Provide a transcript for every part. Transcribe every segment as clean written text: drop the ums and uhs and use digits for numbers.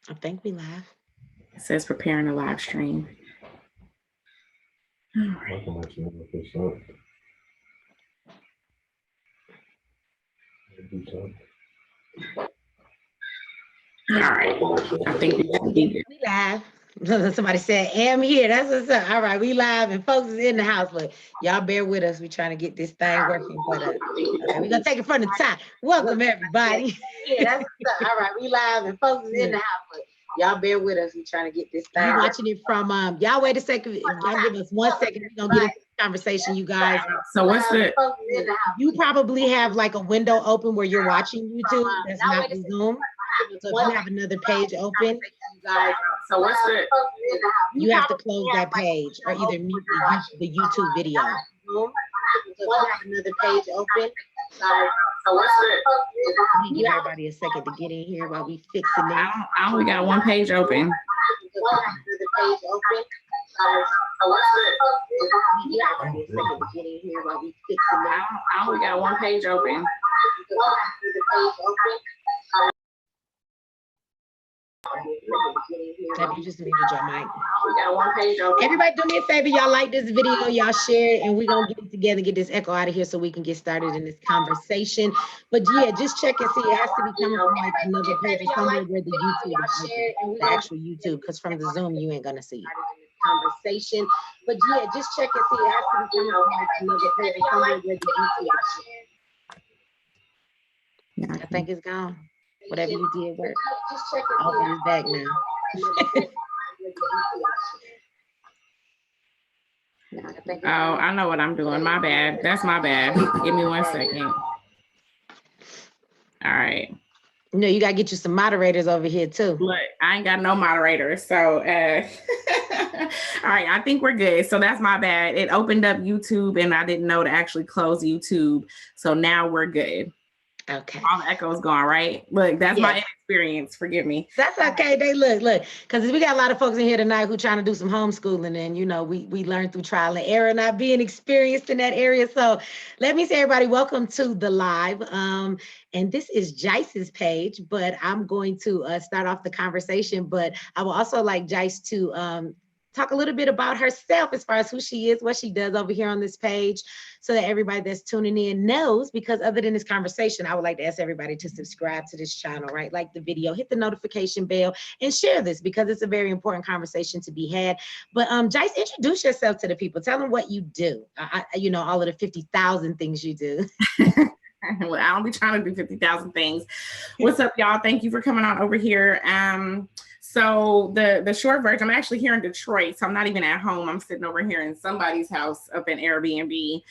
I think we live. It says preparing a live stream. All right. All right. I think we should be good. We live. Somebody said, "Am here." That's what's up. All right, we live and folks is in the house, but y'all bear with us. We're trying to get this thing working. But okay, we're gonna take it from the top. Welcome everybody. Yeah, that's what's up. All right, we live and folks is in the house, but y'all bear with us. We're trying to get this thing. We're watching it from y'all wait a second. Y'all give us 1 second. We're gonna get into the conversation, you guys. So what's the you probably have like a window open where you're watching YouTube. That's not the Zoom. So if you have another page open, you guys. So what's the you have to close that page or either mute the YouTube video. So if you have another page open, so what's the give everybody a second to get in here while we fixing it. I only got one page open. Another page open. So what's the give everybody a second to get in here while we fixing it. I only got one page open. You just muted your mic. We got one page open. Everybody do me a favor, y'all like this video, y'all share it, and we're gonna get it together, get this echo out of here so we can get started in this conversation. But yeah, just check and see. It has to be coming from like another page or somewhere where the YouTube is open, the actual YouTube, because from the Zoom you ain't gonna see it. Conversation. But yeah, just check and see. It has to be coming from like another page or somewhere where the YouTube is. I think it's gone. Whatever you did work. Just check it. Open is back now. Oh, I know what I'm doing. My bad. That's my bad. Give me 1 second. All right. No, you gotta get you some moderators over here too. Look, I ain't got no moderators. So all right, I think we're good. So that's my bad. It opened up YouTube and I didn't know to actually close YouTube. So now we're good. Okay. All the echoes gone, right? Look, that's my inexperience. Forgive me. That's okay. They look, because we got a lot of folks in here tonight who trying to do some homeschooling, and you know, we learn through trial and error, not being experienced in that area. So let me say, everybody, welcome to the live. And this is Jice's page, but I'm going to start off the conversation. But I will also like Jice to talk a little bit about herself as far as who she is, what she does over here on this page, so that everybody that's tuning in knows, because other than this conversation, I would like to ask everybody to subscribe to this channel, right? Like the video, hit the notification bell, and share this because it's a very important conversation to be had. But Jice, introduce yourself to the people. Tell them what you do. You know, all of the 50,000 things you do. Well, I don't be trying to do 50,000 things. What's up, y'all? Thank you for coming on over here. So the short version, I'm actually here in Detroit, so I'm not even at home. I'm sitting over here in somebody's house up in Airbnb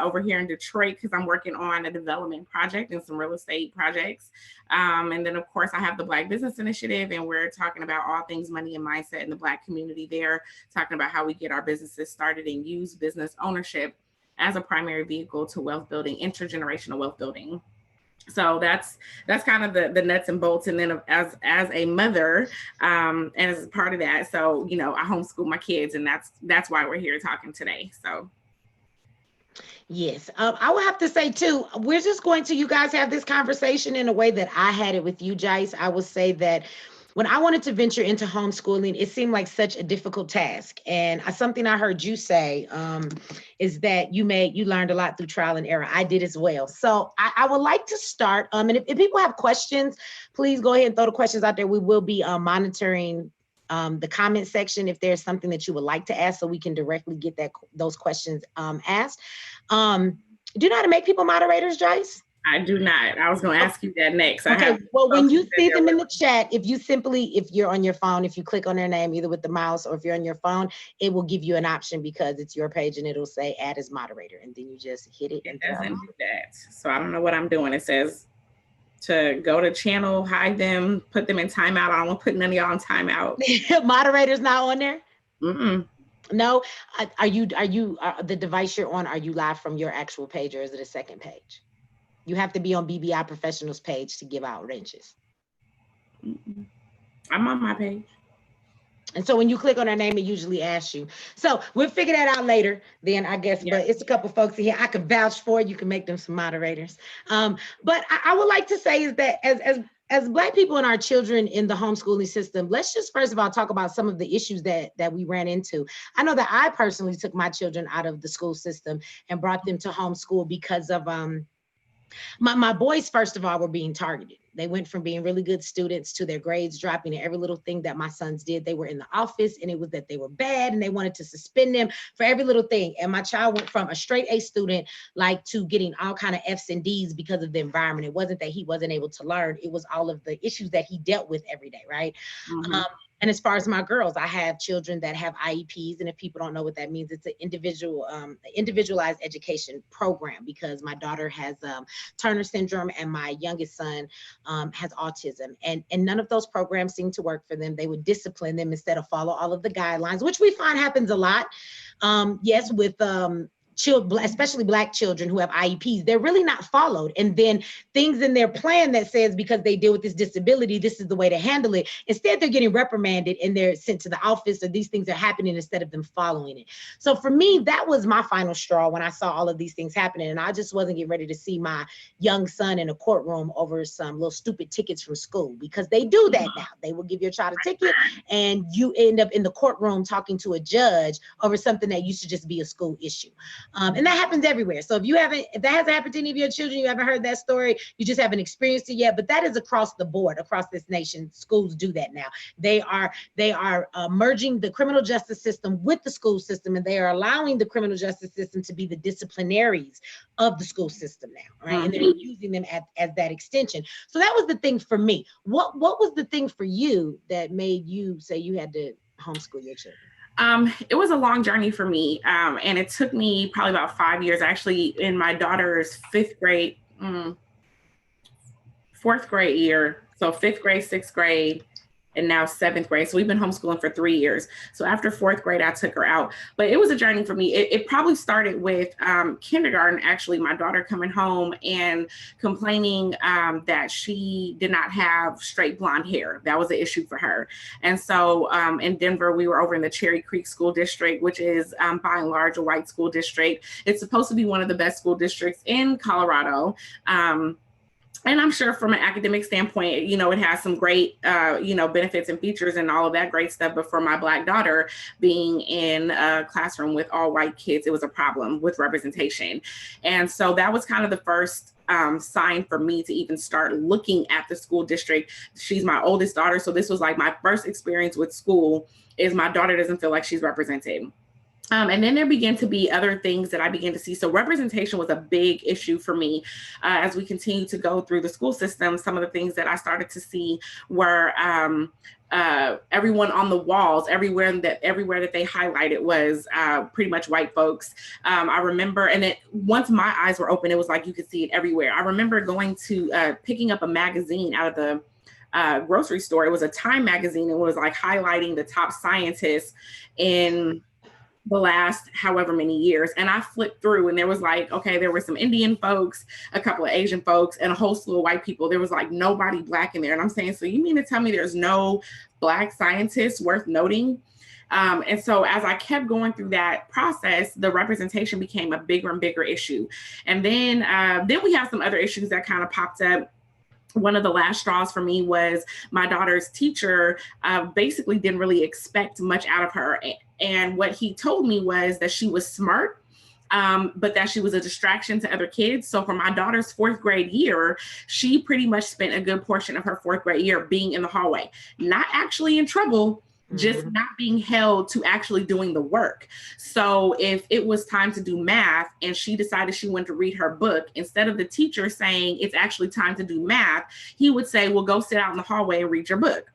over here in Detroit because I'm working on a development project and some real estate projects. And then, of course, I have the Black Business Initiative, and we're talking about all things money and mindset in the Black community there, talking about how we get our businesses started and use business ownership as a primary vehicle to wealth building, intergenerational wealth building. So that's kind of the nuts and bolts. And then as a mother, and as part of that, so, you know, I homeschool my kids, and that's why we're here talking today. So. Yes, I will have to say too, we're just going to, you guys have this conversation in a way that I had it with you, Jice. I will say that when I wanted to venture into homeschooling, it seemed like such a difficult task. And something I heard you say is that you learned a lot through trial and error. I did as well. So I would like to start, and if people have questions, please go ahead and throw the questions out there. We will be monitoring the comment section if there's something that you would like to ask, so we can directly get those questions asked. Do you know how to make people moderators, Jice? I do not. I was going to ask you that next. Okay. Well, when you see them in the chat, if you're on your phone, if you click on their name, either with the mouse or if you're on your phone, it will give you an option because it's your page and it'll say add as moderator. And then you just hit it. It doesn't do that. So I don't know what I'm doing. It says to go to channel, hide them, put them in timeout. I don't want to put none of y'all in timeout. Moderator's not on there? Mm-mm. No. Are you the device you're on, are you live from your actual page, or is it a second page? You have to be on BBI Professionals page to give out wrenches. I'm on my page. And so when you click on her name, it usually asks you. So we'll figure that out later then, I guess. Yeah. But it's a couple folks here I could vouch for. You can make them some moderators. But I would like to say is that as as Black people and our children in the homeschooling system, let's just first of all talk about some of the issues that we ran into. I know that I personally took my children out of the school system and brought them to homeschool because of my boys, first of all, were being targeted. They went from being really good students to their grades dropping, and every little thing that my sons did, they were in the office and it was that they were bad and they wanted to suspend them for every little thing. And my child went from a straight A student like to getting all kind of F's and D's because of the environment. It wasn't that he wasn't able to learn. It was all of the issues that he dealt with every day, right? Mm-hmm. And as far as my girls, I have children that have IEPs. And if people don't know what that means, it's an individualized education program, because my daughter has Turner syndrome and my youngest son has autism. And none of those programs seem to work for them. They would discipline them instead of follow all of the guidelines, which we find happens a lot. Yes, with children, especially Black children who have IEPs, they're really not followed. And then things in their plan that says because they deal with this disability, this is the way to handle it. Instead, they're getting reprimanded and they're sent to the office, or these things are happening instead of them following it. So for me, that was my final straw when I saw all of these things happening. And I just wasn't getting ready to see my young son in a courtroom over some little stupid tickets from school, because they do that now. They will give your child a ticket and you end up in the courtroom talking to a judge over something that used to just be a school issue. And that happens everywhere. So if that hasn't happened to any of your children, you haven't heard that story, you just haven't experienced it yet. But that is across the board, across this nation. Schools do that now. They are merging the criminal justice system with the school system, and they are allowing the criminal justice system to be the disciplinaries of the school system now, right? Mm-hmm. And they're using them as that extension. So that was the thing for me. What was the thing for you that made you say you had to homeschool your children? It was a long journey for me. And it took me probably about 5 years, actually, in my daughter's fourth grade year. So 5th grade, 6th grade, and now 7th grade. So we've been homeschooling for 3 years. So after 4th grade, I took her out. But it was a journey for me. It probably started with kindergarten, actually, my daughter coming home and complaining that she did not have straight blonde hair. That was an issue for her. And so in Denver, we were over in the Cherry Creek School District, which is by and large a white school district. It's supposed to be one of the best school districts in Colorado. And I'm sure from an academic standpoint, it has some great, benefits and features and all of that great stuff. But for my Black daughter being in a classroom with all white kids, it was a problem with representation. And so that was kind of the first sign for me to even start looking at the school district. She's my oldest daughter. So this was like my first experience with school, is my daughter doesn't feel like she's represented. And then there began to be other things that I began to see. So representation was a big issue for me as we continue to go through the school system. Some of the things that I started to see were everyone on the walls, everywhere that they highlighted was pretty much white folks. I remember, and once my eyes were open, it was like you could see it everywhere. I remember going to picking up a magazine out of the grocery store. It was a Time magazine. It was like highlighting the top scientists in the last however many years. And I flipped through and there was like, okay, there were some Indian folks, a couple of Asian folks, and a whole slew of white people. There was like nobody Black in there. And I'm saying, so you mean to tell me there's no Black scientists worth noting? And so as I kept going through that process, the representation became a bigger and bigger issue. And then we have some other issues that kind of popped up. One of the last straws for me was my daughter's teacher basically didn't really expect much out of her. And what he told me was that she was smart, but that she was a distraction to other kids. So for my daughter's 4th grade year, she pretty much spent a good portion of her 4th grade year being in the hallway, not actually in trouble, just not being held to actually doing the work. So if it was time to do math and she decided she wanted to read her book, instead of the teacher saying it's actually time to do math, he would say, well, go sit out in the hallway and read your book.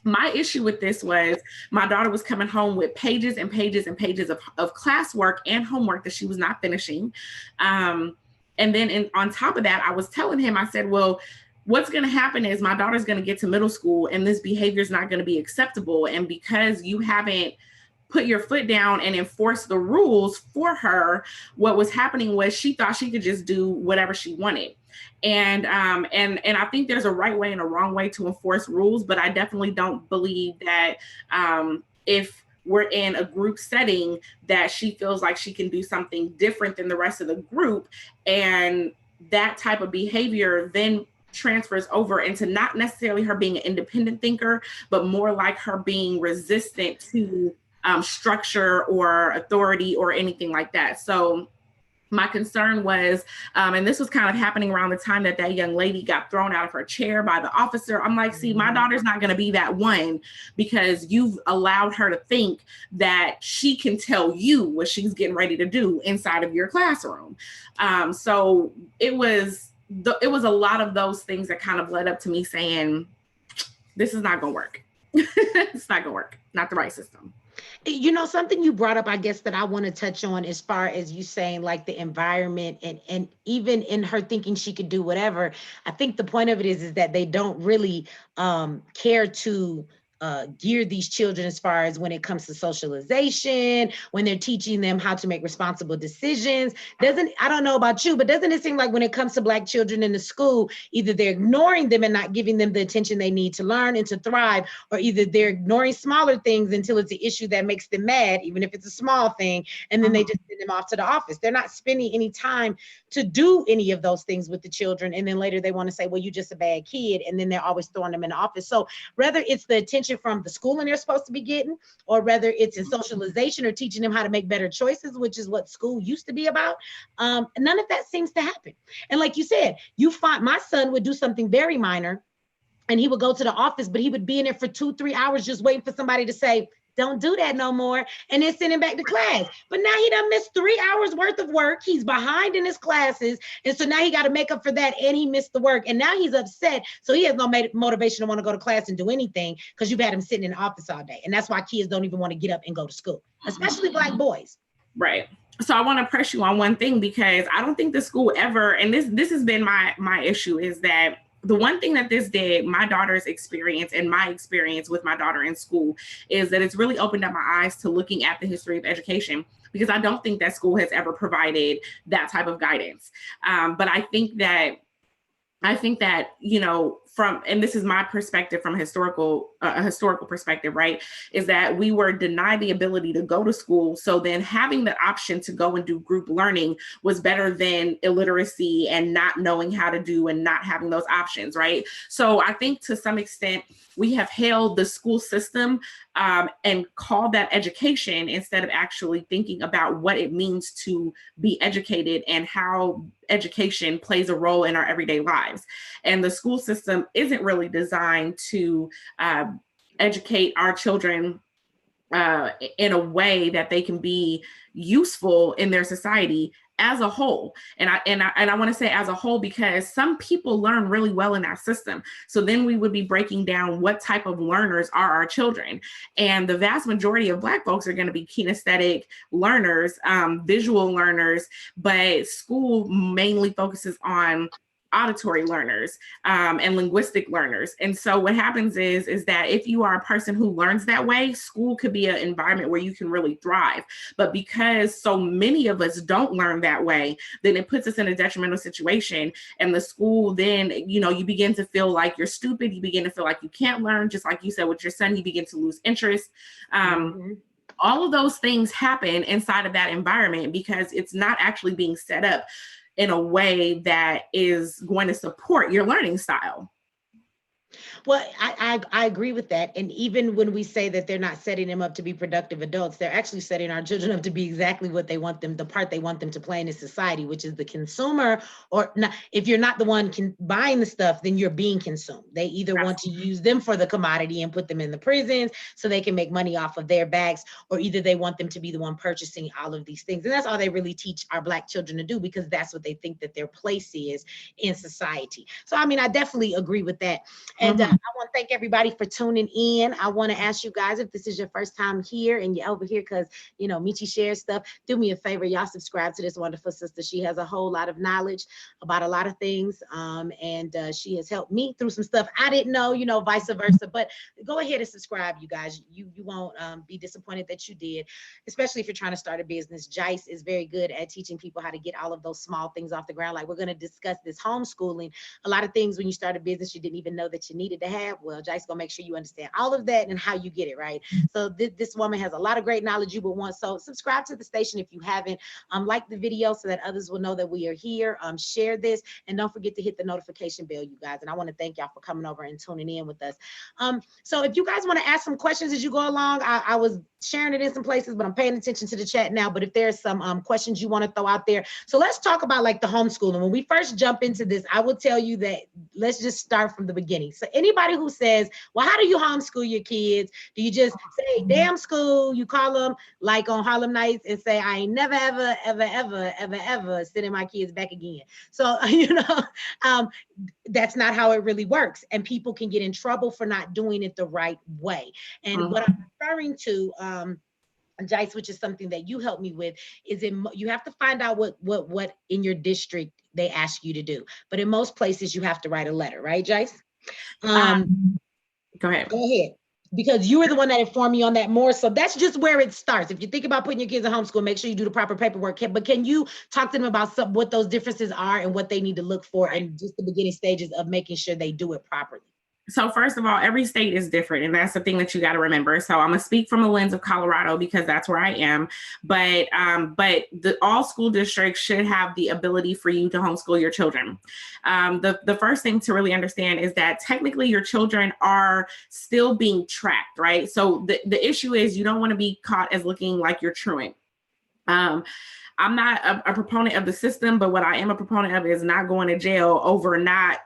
My issue with this was my daughter was coming home with pages and pages and pages of classwork and homework that she was not finishing. And then on top of that, I was telling him, I said, well, what's going to happen is my daughter's going to get to middle school and this behavior is not going to be acceptable. And because you haven't put your foot down and enforce the rules for her, what was happening was she thought she could just do whatever she wanted. And I think there's a right way and a wrong way to enforce rules, but I definitely don't believe that if we're in a group setting that she feels like she can do something different than the rest of the group, and that type of behavior then transfers over into not necessarily her being an independent thinker, but more like her being resistant to structure or authority or anything like that. So my concern was, and this was kind of happening around the time that that young lady got thrown out of her chair by the officer. I'm like, see, my daughter's not going to be that one, because you've allowed her to think that she can tell you what she's getting ready to do inside of your classroom. So it was a lot of those things that kind of led up to me saying, this is not going to work. It's not going to work. Not the right system. You know, something you brought up, I guess, that I want to touch on, as far as you saying like the environment, and even in her thinking she could do whatever. I think the point of it is that they don't really care to gear these children as far as when it comes to socialization, when they're teaching them how to make responsible decisions. I don't know about you, but doesn't it seem like when it comes to Black children in the school, either they're ignoring them and not giving them the attention they need to learn and to thrive, or either they're ignoring smaller things until it's an issue that makes them mad, even if it's a small thing, and then they just send them off to the office. They're not spending any time to do any of those things with the children, and then later they want to say, well, you're just a bad kid, and then they're always throwing them in the office. So whether it's the attention from the schooling they're supposed to be getting, or whether it's in socialization or teaching them how to make better choices, which is what school used to be about, none of that seems to happen. And like you said, you find my son would do something very minor and he would go to the office, but he would be in there for 2-3 hours just waiting for somebody to say, don't do that no more, and then send him back to class. But now he done missed 3 hours worth of work. He's behind in his classes. And so now he got to make up for that, and he missed the work. And now he's upset. So he has no motivation to want to go to class and do anything, because you've had him sitting in the office all day. And that's why kids don't even want to get up and go to school, especially Black boys. Right. So I want to press you on one thing, because I don't think the school ever, and this has been my issue, is that the one thing that this did, my daughter's experience and my experience with my daughter in school, is that it's really opened up my eyes to looking at the history of education, because I don't think that school has ever provided that type of guidance. But I think that, you know, and this is my perspective from a historical perspective, right, is that we were denied the ability to go to school. So then having the option to go and do group learning was better than illiteracy and not knowing how to do and not having those options, right? So I think to some extent we have hailed the school system and called that education, instead of actually thinking about what it means to be educated and how education plays a role in our everyday lives. And the school system isn't really designed to educate our children in a way that they can be useful in their society as a whole. And I want to say as a whole, because some people learn really well in that system. So then we would be breaking down what type of learners are our children. And the vast majority of Black folks are going to be kinesthetic learners, visual learners, but school mainly focuses on auditory learners and linguistic learners. And so what happens is that if you are a person who learns that way, school could be an environment where you can really thrive. But because so many of us don't learn that way, then it puts us in a detrimental situation. And the school then, you know, you begin to feel like you're stupid. You begin to feel like you can't learn. Just like you said with your son, you begin to lose interest. All of those things happen inside of that environment because it's not actually being set up in a way that is going to support your learning style. Well, I agree with that. And even when we say that they're not setting them up to be productive adults, they're actually setting our children up to be exactly what they want them, the part they want them to play in this society, which is the consumer. Or not, if you're not the one buying the stuff, then you're being consumed. They either want to use them for the commodity and put them in the prisons so they can make money off of their backs, or either they want them to be the one purchasing all of these things. And that's all they really teach our Black children to do, because that's what they think that their place is in society. So, I mean, I definitely agree with that. And I want to thank everybody for tuning in. I want to ask you guys, if this is your first time here and you're over here because, you know, Meechee shares stuff, do me a favor, y'all subscribe to this wonderful sister. She has a whole lot of knowledge about a lot of things. And she has helped me through some stuff I didn't know, you know, vice versa. But go ahead and subscribe, you guys. You won't be disappointed that you did, especially if you're trying to start a business. Jice is very good at teaching people how to get all of those small things off the ground. Like, we're going to discuss this homeschooling. A lot of things when you start a business you didn't even know that you needed to have. Well, Jice gonna make sure you understand all of that and how you get it, right? So this woman has a lot of great knowledge you would want. So subscribe to the station if you haven't. Like the video so that others will know that we are here. Share this, and don't forget to hit the notification bell, you guys. And I want to thank y'all for coming over and tuning in with us. So if you guys want to ask some questions as you go along, I was sharing it in some places, but I'm paying attention to the chat now. But if there's some questions you want to throw out there, so let's talk about like the homeschooling. When we first jump into this, I will tell you that let's just start from the beginning. So anybody who says, well, how do you homeschool your kids? Do you just say, damn school, you call them like on Harlem Nights and say, I ain't never, ever, ever, ever, ever, ever sending my kids back again. So, that's not how it really works. And people can get in trouble for not doing it the right way. And what I'm referring to, Jice, which is something that you helped me with, is you have to find out what in your district they ask you to do. But in most places, you have to write a letter, right, Jice? Go ahead. Go ahead. Because you were the one that informed me on that more. So that's just where it starts. If you think about putting your kids in homeschool, make sure you do the proper paperwork. But can you talk to them about what those differences are and what they need to look for and just the beginning stages of making sure they do it properly? So first of all, every state is different. And that's the thing that you got to remember. So I'm going to speak from the lens of Colorado because that's where I am. But all school districts should have the ability for you to homeschool your children. The first thing to really understand is that technically your children are still being tracked, right? So the issue is you don't want to be caught as looking like you're truant. I'm not a proponent of the system, but what I am a proponent of is not going to jail over not,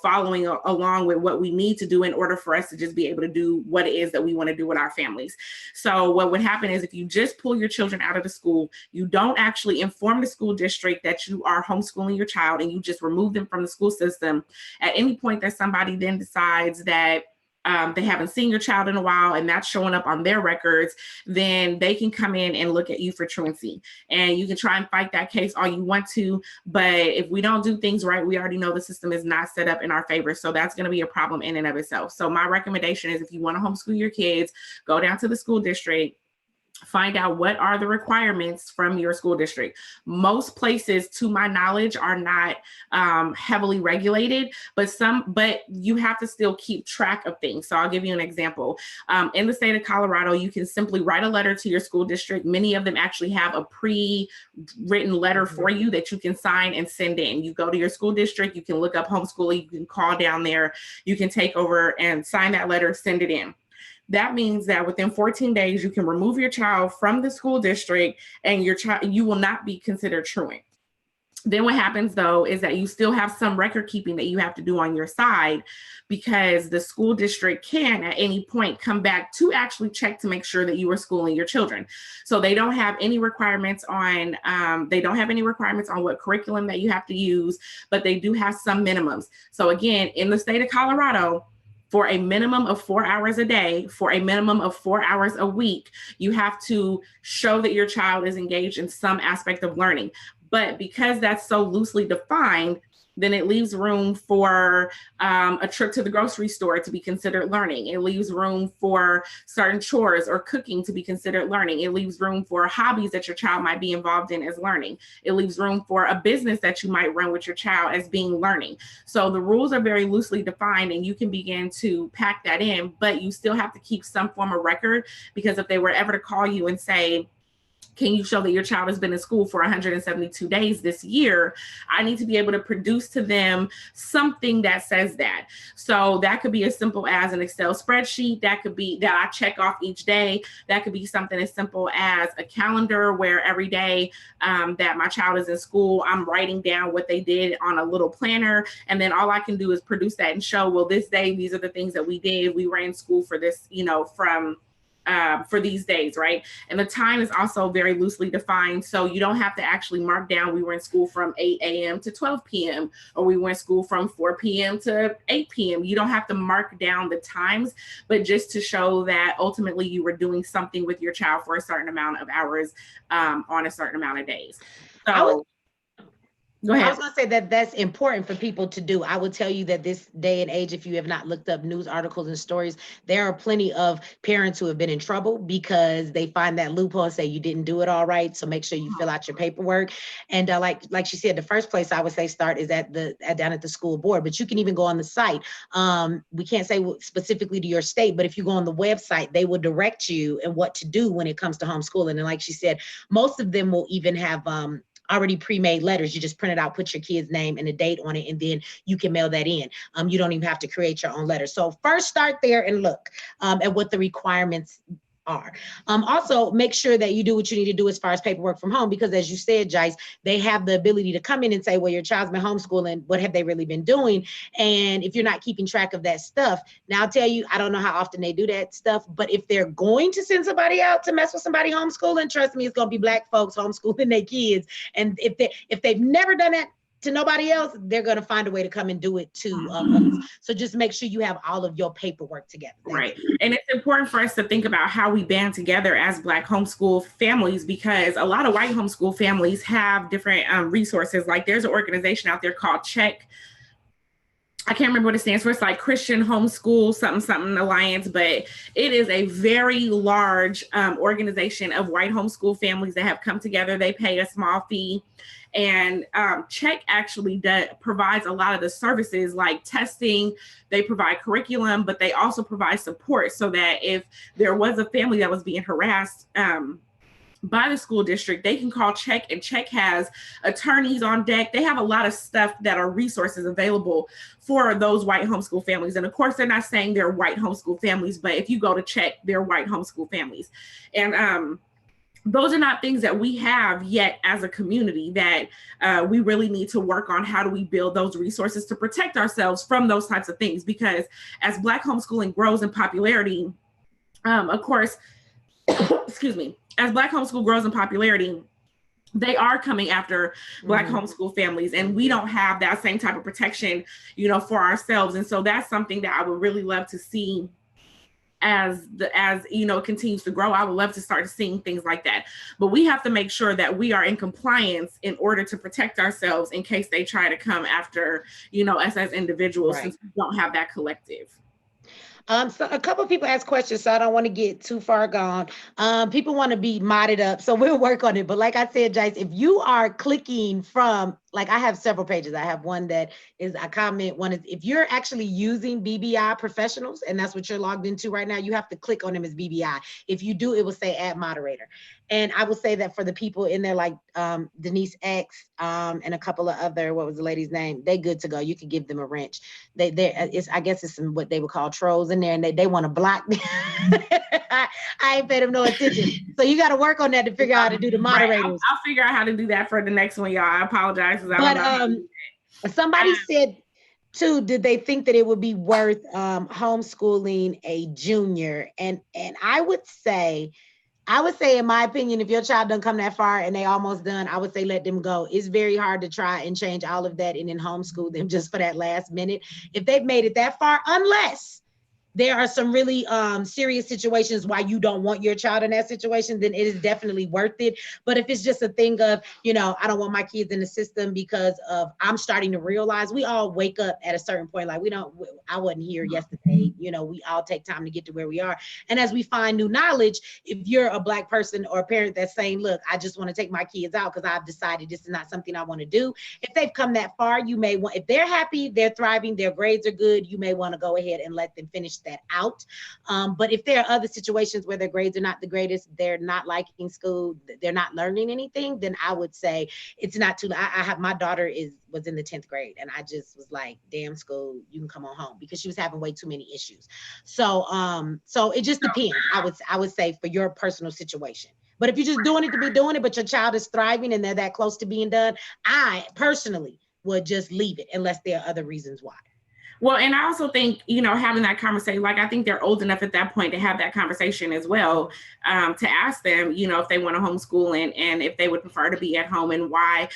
following along with what we need to do in order for us to just be able to do what it is that we want to do with our families. So what would happen is if you just pull your children out of the school, you don't actually inform the school district that you are homeschooling your child and you just remove them from the school system. At any point that somebody then decides that they haven't seen your child in a while and that's showing up on their records, then they can come in and look at you for truancy. And you can try and fight that case all you want to, but if we don't do things right, we already know the system is not set up in our favor. So that's going to be a problem in and of itself. So my recommendation is if you want to homeschool your kids, go down to the school district, find out what are the requirements from your school district. Most places, to my knowledge, are not heavily regulated, but you have to still keep track of things. So I'll give you an example. In the state of Colorado, you can simply write a letter to your school district. Many of them actually have a pre-written letter for you that you can sign and send in. You go to your school district, you can look up homeschooling, you can call down there, you can take over and sign that letter, send it in. That means that within 14 days, you can remove your child from the school district and you will not be considered truant. Then what happens though, is that you still have some record keeping that you have to do on your side because the school district can at any point come back to actually check to make sure that you are schooling your children. So they don't have any requirements on, what curriculum that you have to use, but they do have some minimums. So again, in the state of Colorado, for a minimum of 4 hours a day, for a minimum of 4 hours a week, you have to show that your child is engaged in some aspect of learning. But because that's so loosely defined, then it leaves room for a trip to the grocery store to be considered learning. It leaves room for certain chores or cooking to be considered learning. It leaves room for hobbies that your child might be involved in as learning. It leaves room for a business that you might run with your child as being learning. So the rules are very loosely defined and you can begin to pack that in, but you still have to keep some form of record because if they were ever to call you and say, can you show that your child has been in school for 172 days this year? I need to be able to produce to them something that says that. So that could be as simple as an Excel spreadsheet. That could be that I check off each day. That could be something as simple as a calendar where every day that my child is in school, I'm writing down what they did on a little planner. And then all I can do is produce that and show, well, this day, these are the things that we did. We were in school for this, for these days, right? And the time is also very loosely defined. So you don't have to actually mark down we were in school from 8 a.m. to 12 p.m. or we were in school from 4 p.m. to 8 p.m. You don't have to mark down the times, but just to show that ultimately you were doing something with your child for a certain amount of hours on a certain amount of days. So Go I ahead. was going to say that that's important for people to do. I would tell you that this day and age, if you have not looked up news articles and stories, there are plenty of parents who have been in trouble because they find that loophole and say you didn't do it all right. So make sure you fill out your paperwork. And like she said, the first place I would say start is down at the school board. But you can even go on the site. We can't say specifically to your state, but if you go on the website, they will direct you and what to do when it comes to homeschooling. And like she said, most of them will even have already pre-made letters. You just print it out, put your kid's name and a date on it, and then you can mail that in. You don't even have to create your own letter. So first start there and look at what the requirements are. Also, make sure that you do what you need to do as far as paperwork from home, because as you said, Jice, they have the ability to come in and say, well, your child's been homeschooling. What have they really been doing? And if you're not keeping track of that stuff, now I'll tell you, I don't know how often they do that stuff, but if they're going to send somebody out to mess with somebody homeschooling, trust me, it's going to be Black folks homeschooling their kids. And if they've never done that to nobody else, they're going to find a way to come and do it to us. So just make sure you have all of your paperwork together. Right. And it's important for us to think about how we band together as Black homeschool families, because a lot of white homeschool families have different resources. Like there's an organization out there called Check. I can't remember what it stands for. It's like Christian Homeschool something Alliance, but it is a very large organization of white homeschool families that have come together. They pay a small fee. And Check actually provides a lot of the services like testing. They provide curriculum, but they also provide support so that if there was a family that was being harassed by the school district, they can call Check, and Check has attorneys on deck. They have a lot of stuff that are resources available for those white homeschool families. And of course, they're not saying they're white homeschool families, but if you go to Check, they're white homeschool families. And those are not things that we have yet as a community that we really need to work on. How do we build those resources to protect ourselves from those types of things? Because as Black homeschooling grows in popularity, of course, excuse me, as Black homeschool grows in popularity, they are coming after Black homeschool families, and we don't have that same type of protection, for ourselves. And so that's something that I would really love to see as continues to grow. I would love to start seeing things like that, but we have to make sure that we are in compliance in order to protect ourselves in case they try to come after, us as individuals, right, since we don't have that collective. So a couple of people ask questions, so I don't want to get too far gone. People want to be modded up, so we'll work on it. But like I said, Jice, if you are clicking from, like I have several pages. I have one that is a comment. One is if you're actually using BBI professionals, and that's what you're logged into right now, you have to click on them as BBI. If you do, it will say add moderator. And I will say that for the people in there, like Denise X and a couple of other, what was the lady's name? They good to go. You can give them a wrench. I guess it's some what they would call trolls in there, and they want to block me. I ain't paid them no attention. So you got to work on that to figure out how to do the moderators. Right. I'll figure out how to do that for the next one, y'all. I apologize. But somebody said too, did they think that it would be worth homeschooling a junior? And I would say, in my opinion, if your child doesn't come that far and they almost done, I would say let them go. It's very hard to try and change all of that and then homeschool them just for that last minute if they've made it that far, unless there are some really serious situations why you don't want your child in that situation, then it is definitely worth it. But if it's just a thing of, I don't want my kids in the system because of, I'm starting to realize we all wake up at a certain point. Like I wasn't here yesterday. We all take time to get to where we are. And as we find new knowledge, if you're a Black person or a parent that's saying, look, I just want to take my kids out because I've decided this is not something I want to do. If they've come that far, you may want, if they're happy, they're thriving, their grades are good, you may want to go ahead and let them finish that out. But if there are other situations where their grades are not the greatest, they're not liking school, they're not learning anything, then I would say it's not too. I have, my daughter was in the 10th grade, and I just was like, damn, school, you can come on home, because she was having way too many issues. So it just depends. I would say for your personal situation. But if you're just doing it to be doing it, but your child is thriving and they're that close to being done, I personally would just leave it unless there are other reasons why. Well, and I also think, having that conversation, like I think they're old enough at that point to have that conversation as well, to ask them, if they want to homeschool and if they would prefer to be at home and why.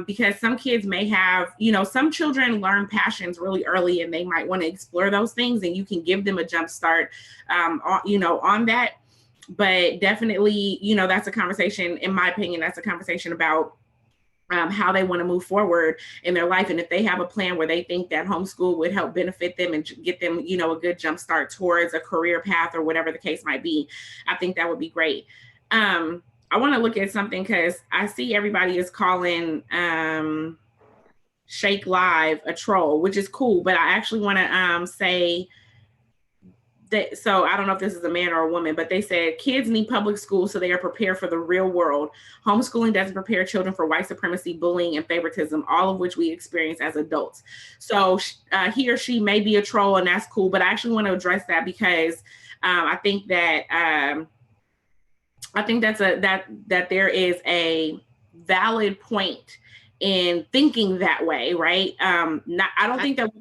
Because some kids may have, some children learn passions really early and they might want to explore those things, and you can give them a jump start, on that. But definitely, that's a conversation, in my opinion, that's a conversation about how they want to move forward in their life. And if they have a plan where they think that homeschool would help benefit them and get them, you know, a good jump start towards a career path or whatever the case might be, I think that would be great. I want to look at something because I see everybody is calling Shake Live a troll, which is cool, but I actually want to say that, so I don't know if this is a man or a woman, but they said kids need public school so they are prepared for the real world. Homeschooling doesn't prepare children for white supremacy, bullying, and favoritism, all of which we experience as adults. So he or she may be a troll, and that's cool, but I actually want to address that because I think that that there is a valid point in thinking that way, right? I don't think that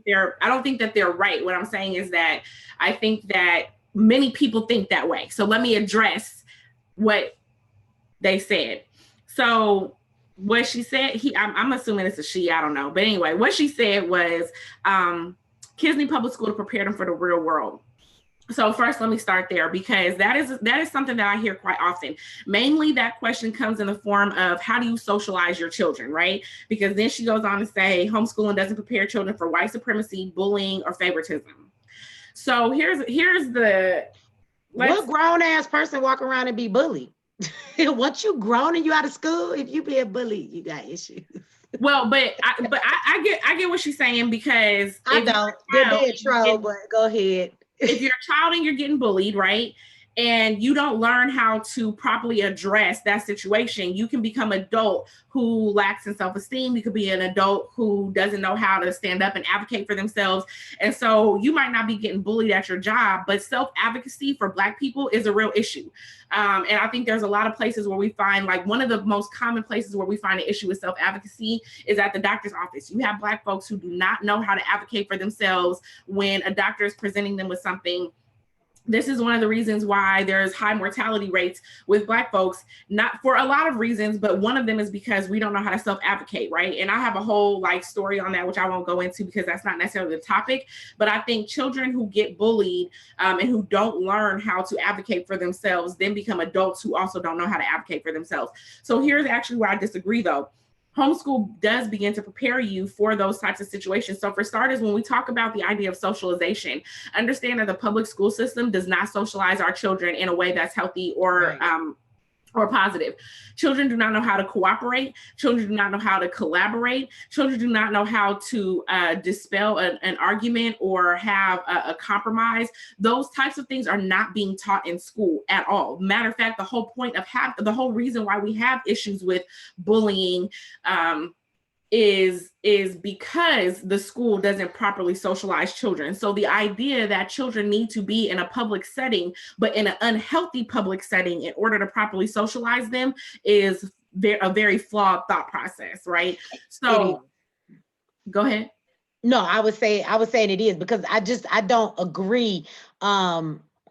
they're right. What I'm saying is that I think that many people think that way. So let me address what they said. So what she said, I'm assuming it's a she, I don't know. But anyway, what she said was kids need public school to prepare them for the real world. So first, let me start there because that is something that I hear quite often. Mainly that question comes in the form of how do you socialize your children, right? Because then she goes on to say homeschooling doesn't prepare children for white supremacy, bullying, or favoritism. So here's the what grown ass person walk around and be bullied? Once you grown and you out of school, if you be a bully, you got issues. Well, but I get what she's saying because I don't. They're being trolled, but go ahead. If you're a child and you're getting bullied, right, and you don't learn how to properly address that situation, you can become an adult who lacks in self-esteem. You could be an adult who doesn't know how to stand up and advocate for themselves. And so you might not be getting bullied at your job, but self-advocacy for Black people is a real issue. And I think there's a lot of places where we find, like one of the most common places where we find an issue with self-advocacy is at the doctor's office. You have Black folks who do not know how to advocate for themselves when a doctor is presenting them with something. This is one of the reasons why there's high mortality rates with Black folks, not for a lot of reasons, but one of them is because we don't know how to self-advocate, right? And I have a whole story on that, which I won't go into because that's not necessarily the topic, but I think children who get bullied and who don't learn how to advocate for themselves then become adults who also don't know how to advocate for themselves. So here's actually where I disagree though. Homeschool does begin to prepare you for those types of situations. So for starters, when we talk about the idea of socialization, understand that the public school system does not socialize our children in a way that's healthy or positive. Children do not know how to cooperate. Children do not know how to collaborate. Children do not know how to dispel an argument or have a compromise. Those types of things are not being taught in school at all. Matter of fact, the whole point of the whole reason why we have issues with bullying is because the school doesn't properly socialize children. So the idea that children need to be in a public setting, but in an unhealthy public setting in order to properly socialize them is a very flawed thought process, right? So go ahead. No, I was saying it is because I don't agree.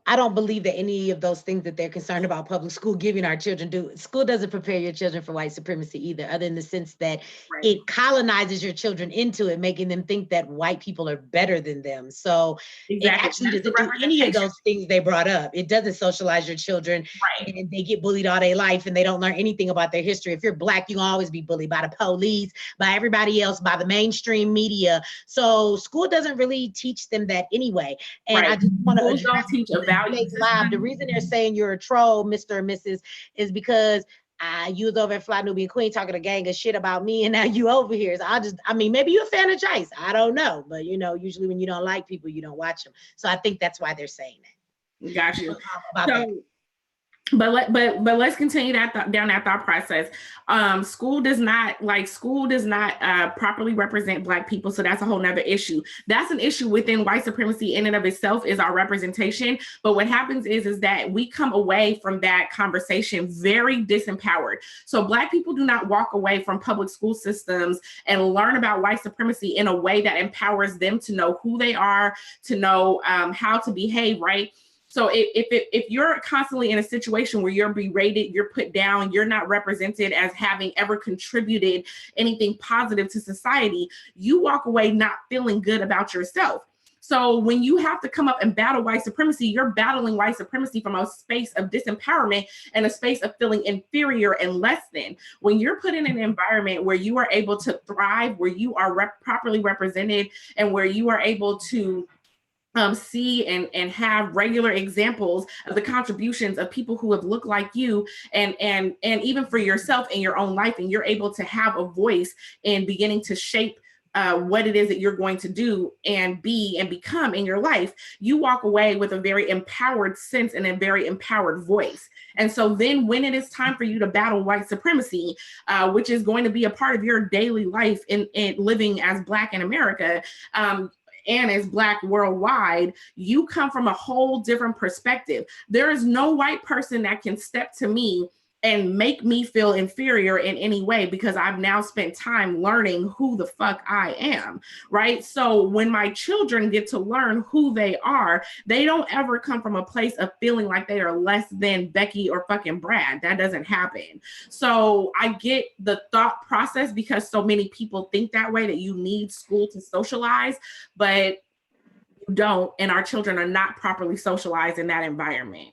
I don't believe that any of those things that they're concerned about public school giving our children do. School doesn't prepare your children for white supremacy either, other in the sense that it colonizes your children into it, making them think that white people are better than them. So it actually doesn't do any of those things they brought up. It doesn't socialize your children, and they get bullied all their life and they don't learn anything about their history. If you're Black, you always be bullied by the police, by everybody else, by the mainstream media. So school doesn't really teach them that anyway. And I just want to teach live. The reason they're saying you're a troll, Mr. and Mrs., is because you was over at Fly Nubian Queen talking a gang of shit about me, and now you over here. So maybe you're a fan of Jice. I don't know. But usually when you don't like people, you don't watch them. So I think that's why they're saying that. Got you. But let's continue down that thought process. School does not properly represent Black people, so that's a whole nother issue. That's an issue within white supremacy in and of itself, is our representation. But what happens is that we come away from that conversation very disempowered. So Black people do not walk away from public school systems and learn about white supremacy in a way that empowers them to know who they are, to know how to behave, right? So if you're constantly in a situation where you're berated, you're put down, you're not represented as having ever contributed anything positive to society, you walk away not feeling good about yourself. So when you have to come up and battle white supremacy, you're battling white supremacy from a space of disempowerment and a space of feeling inferior and less than. When you're put in an environment where you are able to thrive, where you are properly represented, and where you are able to see and have regular examples of the contributions of people who have looked like you, and even for yourself in your own life, and you're able to have a voice in beginning to shape what it is that you're going to do and be and become in your life, you walk away with a very empowered sense and a very empowered voice. And so then when it is time for you to battle white supremacy, which is going to be a part of your daily life in living as Black in America, and as Black worldwide, you come from a whole different perspective. There is no white person that can step to me and make me feel inferior in any way, because I've now spent time learning who the fuck I am, right? So when my children get to learn who they are, they don't ever come from a place of feeling like they are less than Becky or fucking Brad. That doesn't happen. So I get the thought process, because so many people think that way, that you need school to socialize, but you don't, and our children are not properly socialized in that environment.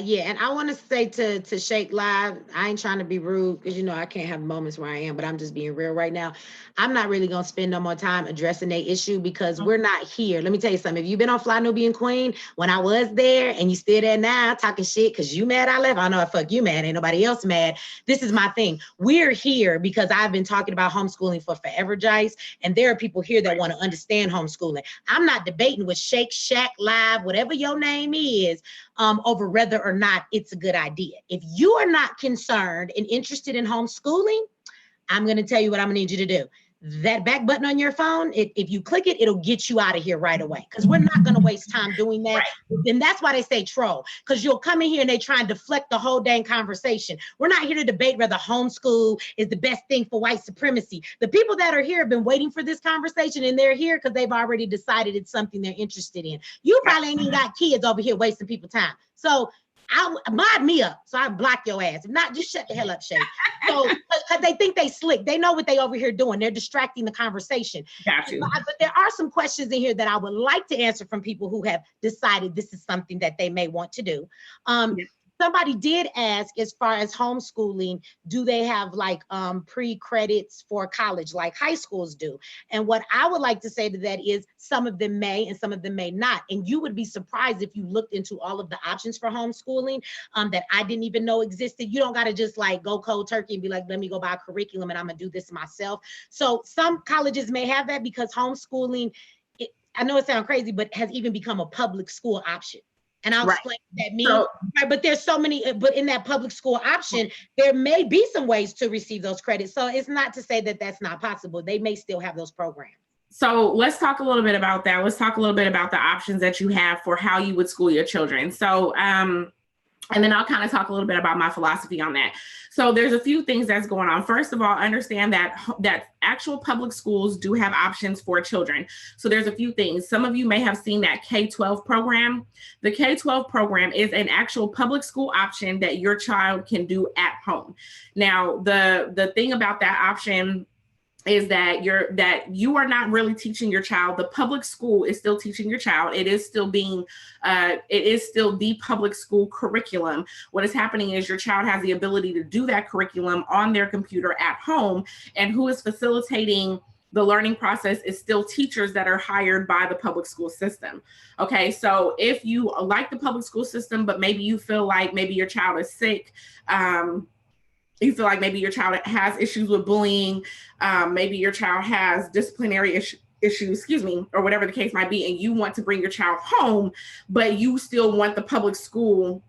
Yeah, and I want to say to Shake Live, I ain't trying to be rude, because you know I can't have moments where I am, but I'm just being real right now. I'm not really gonna spend no more time addressing that issue, because we're not here. Let me tell you something. If you've been on Fly Nubian Queen when I was there, and you still there now talking shit because you mad I left, I know I fuck you mad, ain't nobody else mad. This is my thing. We're here because I've been talking about homeschooling for forever, Jice, and there are people here that want to understand homeschooling. I'm not debating with Shake Shack Live, whatever your name is, over whether or not it's a good idea. If you are not concerned and interested in homeschooling, I'm going to tell you what I'm going to need you to do. That back button on your phone, if you click it, it'll get you out of here right away, because we're not going to waste time doing that. Right. And that's why they say troll, because you'll come in here and they try and deflect the whole dang conversation. We're not here to debate whether homeschool is the best thing for white supremacy. The people that are here have been waiting for this conversation, and they're here because they've already decided it's something they're interested in. You probably ain't even got kids over here wasting people's time. So I'll mod me up so I block your ass. If not, just shut the hell up, Shay. So, because they think they slick. They know what they over here doing. They're distracting the conversation. Got you. But there are some questions in here that I would like to answer from people who have decided this is something that they may want to do. Somebody did ask, as far as homeschooling, do they have like pre-credits for college like high schools do? And what I would like to say to that is some of them may and some of them may not. And you would be surprised if you looked into all of the options for homeschooling that I didn't even know existed. You don't got to just like go cold turkey and be like, let me go buy a curriculum and I'm gonna do this myself. So some colleges may have that, because homeschooling, I know it sounds crazy, but has even become a public school option. And I'll explain what that means. Right, but there's so many, but in that public school option, there may be some ways to receive those credits. So it's not to say that that's not possible. They may still have those programs. So let's talk a little bit about that. Let's talk a little bit about the options that you have for how you would school your children. So, and then I'll kind of talk a little bit about my philosophy on that. So there's a few things that's going on. First of all, understand that actual public schools do have options for children. So there's a few things. Some of you may have seen that K-12 program. The K-12 program is an actual public school option that your child can do at home. Now, the thing about that option is that you are not really teaching your child. The public school is still teaching your child. It is still the public school curriculum. What is happening is your child has the ability to do that curriculum on their computer at home, and who is facilitating the learning process is still teachers that are hired by the public school system. Okay, so if you like the public school system, but maybe you feel like maybe your child is sick, you feel like maybe your child has issues with bullying, maybe your child has disciplinary issues, or whatever the case might be, and you want to bring your child home, but you still want the public school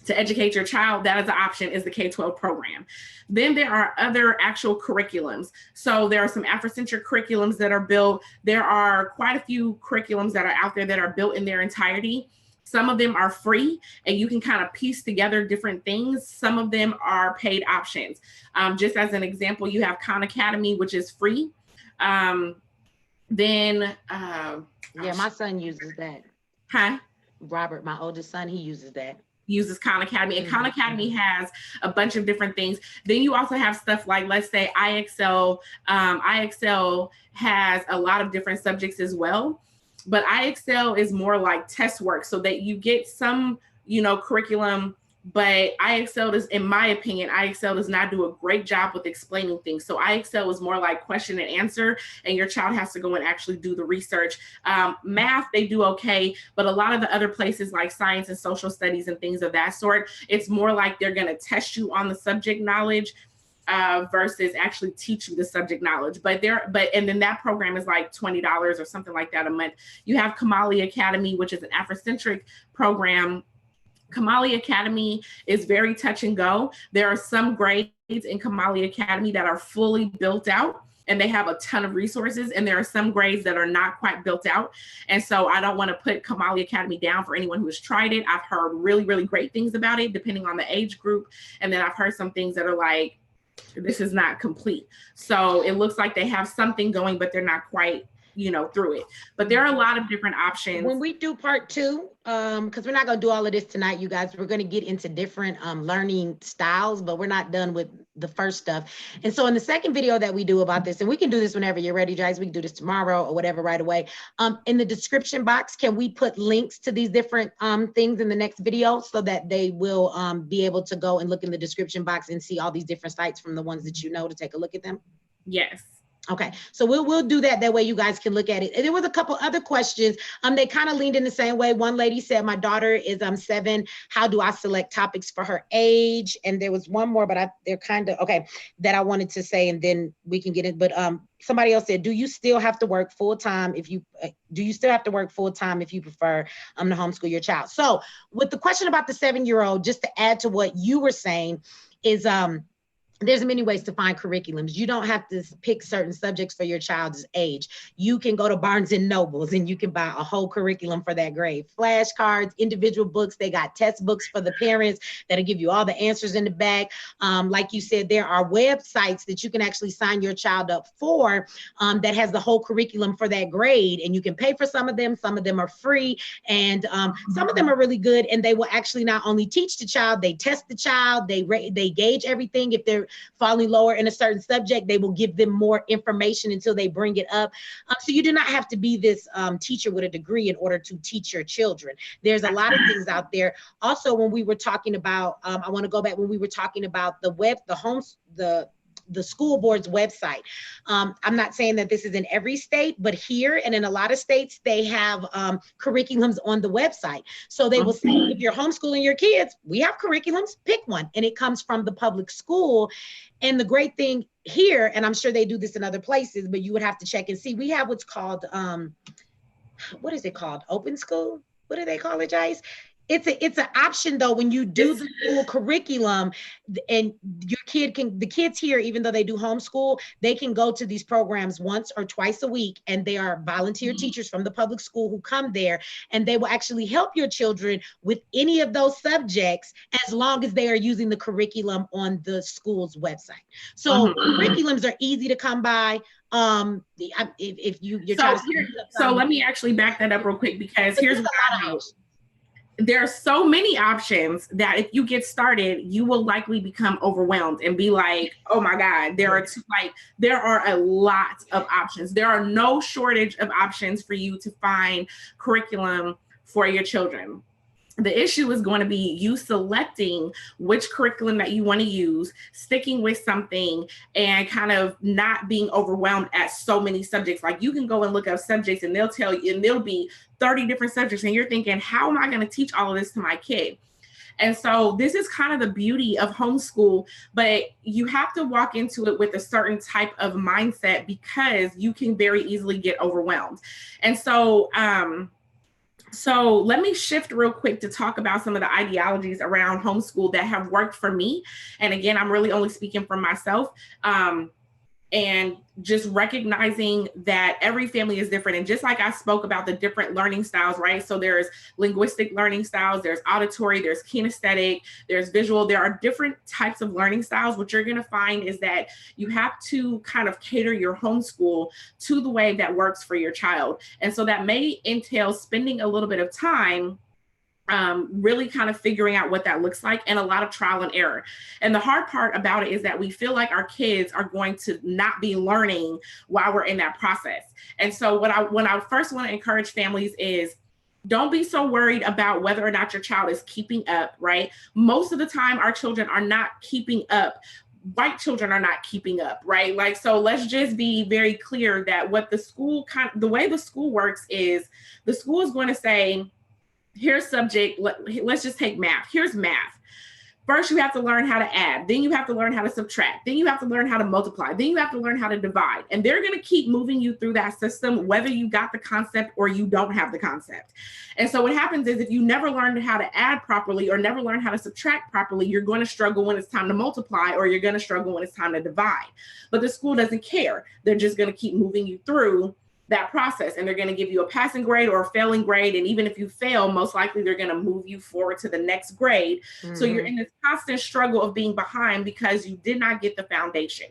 to educate your child, that is an option, is the K-12 program. Then there are other actual curriculums. So there are some Afrocentric curriculums that are built. There are quite a few curriculums that are out there that are built in their entirety. Some of them are free and you can kind of piece together different things. Some of them are paid options. Just as an example, you have Khan Academy, which is free. Yeah, my son uses that. Huh? Robert, my oldest son, he uses that. Uses Khan Academy, and Khan Academy has a bunch of different things. Then you also have stuff like, let's say IXL. IXL has a lot of different subjects as well. But IXL is more like test work, so that you get some, curriculum. But IXL does, in my opinion, IXL does not do a great job with explaining things. So IXL is more like question and answer, and your child has to go and actually do the research. Math, they do okay, but a lot of the other places like science and social studies and things of that sort, it's more like they're going to test you on the subject knowledge versus actually teach you the subject knowledge. And then that program is like $20 or something like that a month. You have Kamali Academy, which is an Afrocentric program. Kamali Academy is very touch and go. There are some grades in Kamali Academy that are fully built out, and they have a ton of resources. And there are some grades that are not quite built out. And so I don't want to put Kamali Academy down for anyone who has tried it. I've heard really, really great things about it, depending on the age group. And then I've heard some things that are like, this is not complete. So it looks like they have something going, but they're not quite, through it. But there are a lot of different options. When we do part 2, because we're not going to do all of this tonight, you guys, we're going to get into different learning styles, but we're not done with the first stuff. And so in the second video that we do about this, and we can do this whenever you're ready, Jice, we can do this tomorrow or whatever right away. In the description box, can we put links to these different things in the next video so that they will be able to go and look in the description box and see all these different sites from the ones that to take a look at them? Yes. Okay, so we'll do that. That way you guys can look at it. And there was a couple other questions. They kind of leaned in the same way. One lady said, my daughter is 7. How do I select topics for her age? And there was one more, but they're kind of, okay, that I wanted to say, and then we can get it. But somebody else said, do you still have to work full time if you prefer to homeschool your child? So with the question about the 7-year-old, just to add to what you were saying, is there's many ways to find curriculums. You don't have to pick certain subjects for your child's age. You can go to Barnes and Nobles and you can buy a whole curriculum for that grade. Flashcards, individual books, they got test books for the parents that'll give you all the answers in the back. Like you said, there are websites that you can actually sign your child up for that has the whole curriculum for that grade. And you can pay for some of them are free. And some of them are really good. And they will actually not only teach the child, they test the child, they gauge everything. If they're falling lower in a certain subject, they will give them more information until they bring it up. So you do not have to be this teacher with a degree in order to teach your children. There's a lot of things out there. Also, when we were talking about, I want to go back when we were talking about the school board's website. I'm not saying that this is in every state, but here and in a lot of states, they have curriculums on the website. So they will say, if you're homeschooling your kids, we have curriculums, pick one. And it comes from the public school. And the great thing here, and I'm sure they do this in other places, but you would have to check and see, we have what's called, what is it called? Open school? What do they call it, Jice? It's an option though, when you do the school curriculum and the kids here, even though they do homeschool, they can go to these programs once or twice a week, and they are volunteer teachers from the public school who come there, and they will actually help your children with any of those subjects as long as they are using the curriculum on the school's website. So curriculums are easy to come by. If you're so let me actually back that up real quick, because here's what I know. There are so many options that if you get started, you will likely become overwhelmed and be like, oh my God, there are a lot of options. There are no shortage of options for you to find curriculum for your children. The issue is going to be you selecting which curriculum that you want to use, sticking with something, and kind of not being overwhelmed at so many subjects. Like, you can go and look up subjects and they'll tell you, and there'll be 30 different subjects, and you're thinking, how am I going to teach all of this to my kid? And so this is kind of the beauty of homeschool, but you have to walk into it with a certain type of mindset, because you can very easily get overwhelmed. And so, so let me shift real quick to talk about some of the ideologies around homeschool that have worked for me. And again, I'm really only speaking for myself. And just recognizing that every family is different. And just like I spoke about the different learning styles, right? So there's linguistic learning styles, there's auditory, there's kinesthetic, there's visual. There are different types of learning styles. What you're going to find is that you have to kind of cater your homeschool to the way that works for your child. And so that may entail spending a little bit of time really kind of figuring out what that looks like, and a lot of trial and error. And the hard part about it is that we feel like our kids are going to not be learning while we're in that process. And so what I first want to encourage families is, don't be so worried about whether or not your child is keeping up, right? Most of the time, our children are not keeping up. White children are not keeping up, right? Like, so let's just be very clear that what the way the school works is, the school is going to say, here's subject, let's just take math. Here's math. First, you have to learn how to add. Then you have to learn how to subtract. Then you have to learn how to multiply. Then you have to learn how to divide. And they're going to keep moving you through that system, whether you got the concept or you don't have the concept. And so what happens is, if you never learned how to add properly or never learn how to subtract properly, you're going to struggle when it's time to multiply, or you're going to struggle when it's time to divide. But the school doesn't care. They're just going to keep moving you through that process, and they're going to give you a passing grade or a failing grade. And even if you fail, most likely they're going to move you forward to the next grade. Mm-hmm. So you're in this constant struggle of being behind because you did not get the foundation.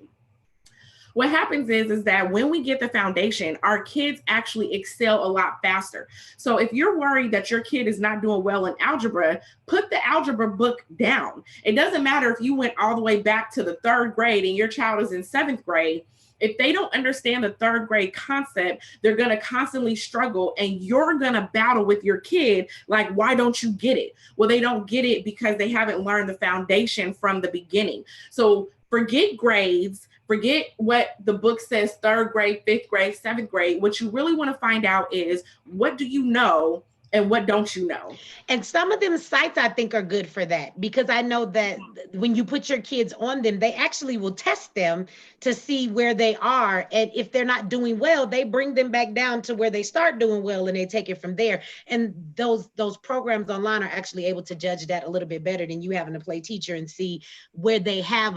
What happens is that when we get the foundation, our kids actually excel a lot faster. So if you're worried that your kid is not doing well in algebra, put the algebra book down. It doesn't matter if you went all the way back to the 3rd grade and your child is in 7th grade. If they don't understand the 3rd grade concept, they're going to constantly struggle, and you're going to battle with your kid. Like, why don't you get it? Well, they don't get it because they haven't learned the foundation from the beginning. So forget grades, forget what the book says, 3rd grade, 5th grade, 7th grade. What you really want to find out is, what do you know? And what don't you know? And some of them sites, I think, are good for that, because I know that when you put your kids on them, they actually will test them to see where they are. And if they're not doing well, they bring them back down to where they start doing well, and they take it from there. And those programs online are actually able to judge that a little bit better than you having to play teacher and see where they have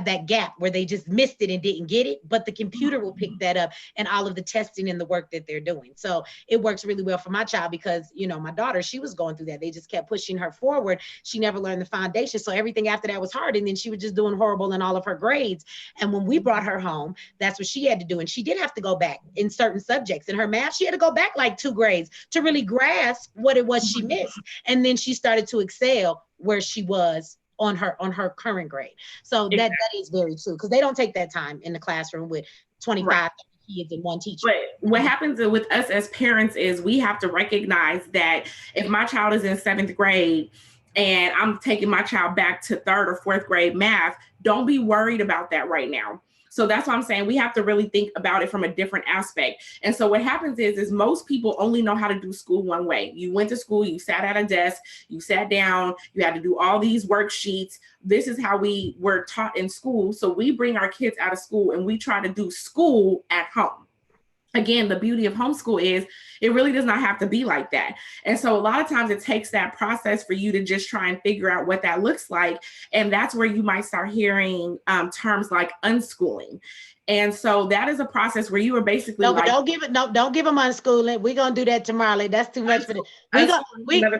that gap, where they just missed it and didn't get it, but the computer will pick that up, and all of the testing and the work that they're doing. So it works really well for my child, because, you know, my daughter, she was going through that. They just kept pushing her forward. She never learned the foundation. So everything after that was hard. And then she was just doing horrible in all of her grades. And when we brought her home, that's what she had to do. And she did have to go back in certain subjects. In her math, she had to go back like 2 grades to really grasp what it was she missed. And then she started to excel where she was on her current grade. So that is very true, because they don't take that time in the classroom with 25 kids and one teacher. But what happens with us as parents is, we have to recognize that if my child is in 7th grade and I'm taking my child back to 3rd or 4th grade math, don't be worried about that right now. So that's why I'm saying we have to really think about it from a different aspect. And so what happens is most people only know how to do school one way. You went to school, you sat at a desk, you sat down, you had to do all these worksheets. This is how we were taught in school. So we bring our kids out of school and we try to do school at home. Again, the beauty of homeschool is it really does not have to be like that. And so a lot of times it takes that process for you to just try and figure out what that looks like. And that's where you might start hearing terms like unschooling. And so that is a process where you are basically don't give them unschooling. We're gonna do that tomorrow. That's too much for them. Tomorrow. We're gonna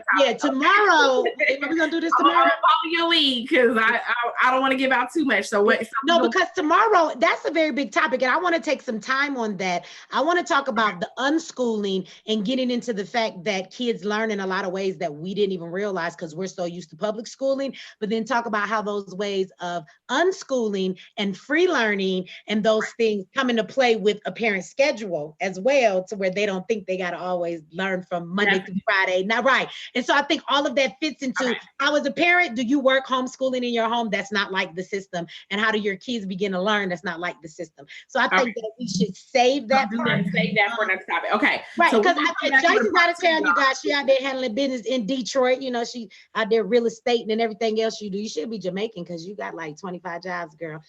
do this tomorrow. I'm follow your lead, because I don't want to give out too much. So because tomorrow, that's a very big topic, and I want to take some time on that. I want to talk about the unschooling and getting into the fact that kids learn in a lot of ways that we didn't even realize, because we're so used to public schooling, but then talk about how those ways of unschooling and free learning and those things come into play with a parent's schedule as well, to where they don't think they got to always learn from Monday through Friday. Now, right. And so I think all of that fits into how, as a parent, do you work homeschooling in your home? That's not like the system. And how do your kids begin to learn? That's not like the system. So I think that we should save that part. Save that for next topic. Okay. Right. Because Jice is out of town, you guys. She out there handling business in Detroit. You know, she out there real estate and everything else you do. You should be Jamaican, because you got like 25 jobs, girl.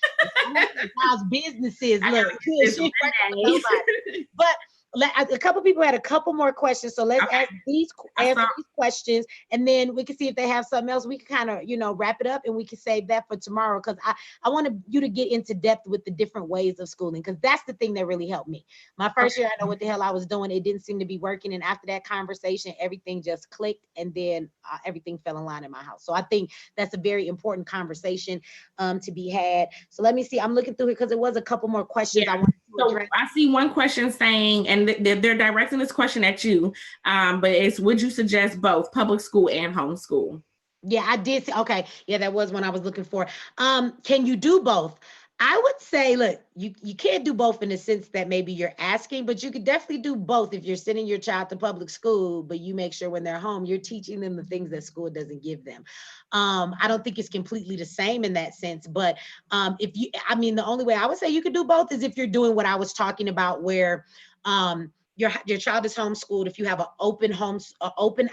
Businesses. Look, but a couple people had a couple more questions, so let's ask these questions, and then we can see if they have something else. We can kind of wrap it up, and we can save that for tomorrow, because I wanted you to get into depth with the different ways of schooling, because that's the thing that really helped me. My first year, I know what the hell I was doing. It didn't seem to be working, and after that conversation, everything just clicked, and then everything fell in line in my house. So I think that's a very important conversation to be had. So let me see. I'm looking through it, because it was a couple more questions I wanted to So I see one question saying, and they're directing this question at you, but it's, would you suggest both public school and homeschool? Yeah, I did see. Okay. Yeah, that was one I was looking for. Can you do both? I would say, look, you can't do both in the sense that maybe you're asking, but you could definitely do both if you're sending your child to public school, but you make sure when they're home, you're teaching them the things that school doesn't give them. I don't think it's completely the same in that sense, but if you, I mean, the only way I would say you could do both is if you're doing what I was talking about, where your child is homeschooled. If you have an open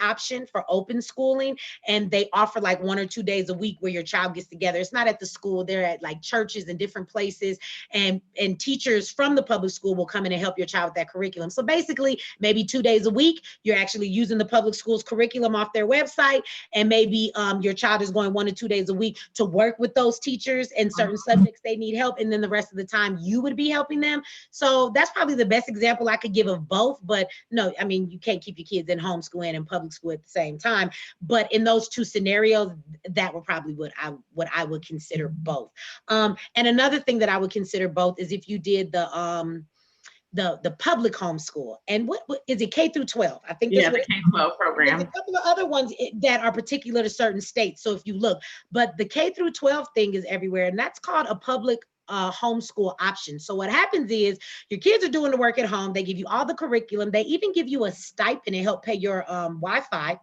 option for open schooling, and they offer like 1 or 2 days a week where your child gets together. It's not at the school, they're at like churches and different places, and teachers from the public school will come in and help your child with that curriculum. So basically, maybe 2 days a week, you're actually using the public school's curriculum off their website, and maybe your child is going 1 or 2 days a week to work with those teachers in certain subjects they need help, and then the rest of the time you would be helping them. So that's probably the best example I could give of both. But no, I mean, you can't keep your kids in homeschool and in public school at the same time. But in those two scenarios, that would probably what I would consider both. And another thing that I would consider both is if you did the public homeschool. And what is it, K through 12? I think that's the K-12 program. There's a couple of other ones that are particular to certain states. So if you look, but the K through 12 thing is everywhere, and that's called a public homeschool option. So what happens is your kids are doing the work at home. They give you all the curriculum. They even give you a stipend to help pay your Wi-Fi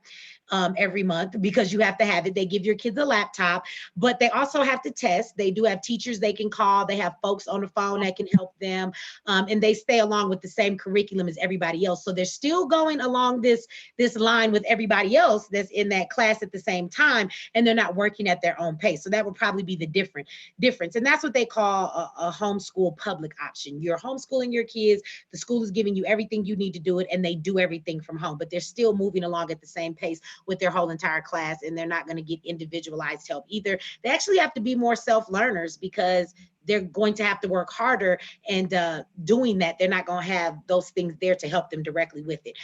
every month, because you have to have it. They give your kids a laptop, but they also have to test. They do have teachers they can call. They have folks on the phone that can help them. And they stay along with the same curriculum as everybody else. So they're still going along this line with everybody else that's in that class at the same time, and they're not working at their own pace. So that would probably be the difference. And that's what they call a homeschool public option. You're homeschooling your kids. The school is giving you everything you need to do it, and they do everything from home, but they're still moving along at the same pace with their whole entire class, and they're not going to get individualized help either. They actually have to be more self-learners, because they're going to have to work harder, and doing that, they're not going to have those things there to help them directly with it.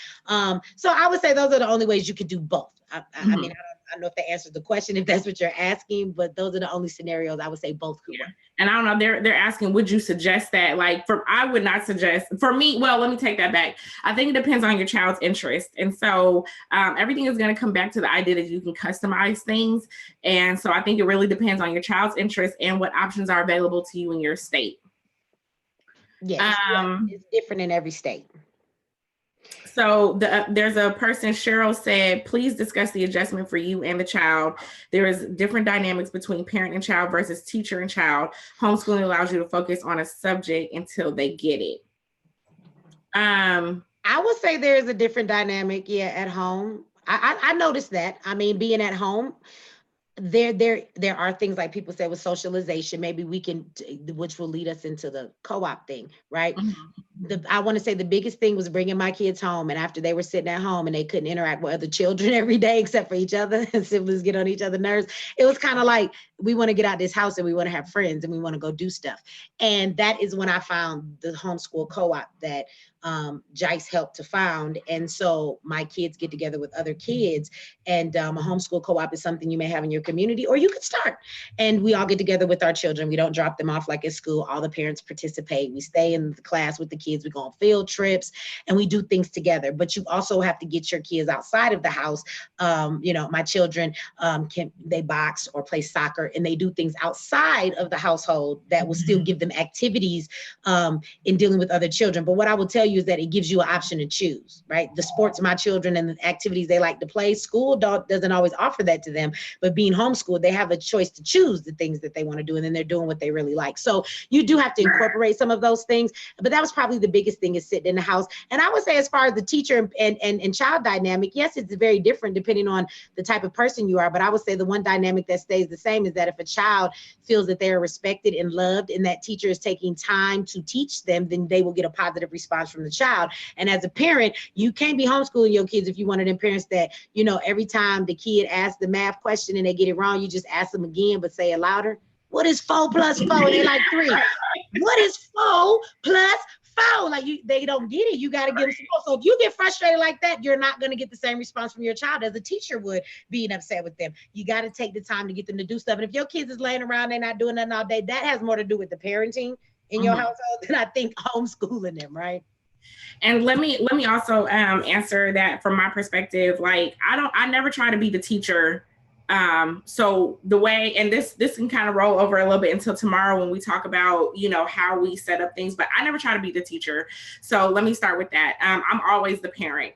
So I would say those are the only ways you could do both. I mean, I don't know if that answers the question, if that's what you're asking, but those are the only scenarios I would say both could work. And I don't know, they're asking, would you suggest that? Like, I would not suggest, for me, well, let me take that back. I think it depends on your child's interest. And so everything is going to come back to the idea that you can customize things. And so I think it really depends on your child's interest and what options are available to you in your state. Yes, it's different in every state. So there's a person, Cheryl said, please discuss the adjustment for you and the child. There is different dynamics between parent and child versus teacher and child. Homeschooling allows you to focus on a subject until they get it. I would say there is a different dynamic, at home. I noticed that. I mean, being at home, there are things like people say with socialization, maybe we can, which will lead us into the co-op thing, right? I want to say the biggest thing was bringing my kids home, and after they were sitting at home and they couldn't interact with other children every day except for each other, and siblings get on each other's nerves, it was kind of like, we want to get out of this house and we want to have friends and we want to go do stuff. And that is when I found the homeschool co-op that Jice helped to found. And so my kids get together with other kids, and a homeschool co-op is something you may have in your community, or you could start. And we all get together with our children. We don't drop them off like at school. All the parents participate. We stay in the class with the kids. We go on field trips and we do things together. But you also have to get your kids outside of the house. My children they box or play soccer, and they do things outside of the household that will still give them activities in dealing with other children. But what I will tell you is that it gives you an option to choose, right? The sports my children and the activities they like to play, school doesn't always offer that to them, but being homeschooled, they have a choice to choose the things that they want to do, and then they're doing what they really like. So you do have to incorporate some of those things, but that was probably the biggest thing, is sitting in the house. And I would say, as far as the teacher and child dynamic, yes, it's very different depending on the type of person you are, but I would say the one dynamic that stays the same is that if a child feels that they are respected and loved, and that teacher is taking time to teach them, then they will get a positive response from the child. And as a parent, you can't be homeschooling your kids if you're one of them parents that, every time the kid asks the math question and they get it wrong, you just ask them again, but say it louder. What is 4 plus 4? And they're like 3. What is 4 plus 4? Like, they don't get it. You got to give them some more. So if you get frustrated like that, you're not going to get the same response from your child as a teacher would being upset with them. You got to take the time to get them to do stuff. And if your kids is laying around, they're not doing nothing all day, that has more to do with the parenting in your household, then I think homeschooling them, right? And let me also answer that from my perspective. Like I never try to be the teacher. So the way, and this can kind of roll over a little bit until tomorrow when we talk about, you know, how we set up things, but I never try to be the teacher. So let me start with that. I'm always the parent.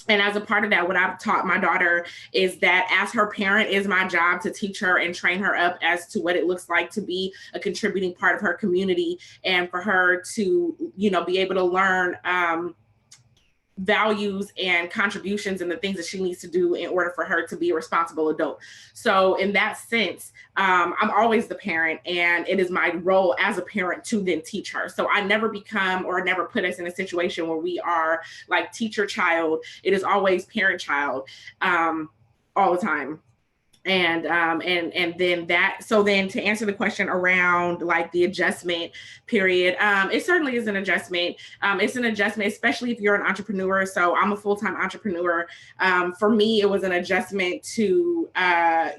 And as a part of that, what I've taught my daughter is that as her parent, is my job to teach her and train her up as to what it looks like to be a contributing part of her community, and for her to, you know, be able to learn values and contributions and the things that she needs to do in order for her to be a responsible adult. So in that sense, I'm always the parent, and it is my role as a parent to then teach her. So I never become or never put us in a situation where we are like teacher child. It is always parent child all the time. And then that, so then to answer the question around like the adjustment period, it certainly is an adjustment. It's an adjustment, especially if you're an entrepreneur. So I'm a full-time entrepreneur. For me, it was an adjustment to,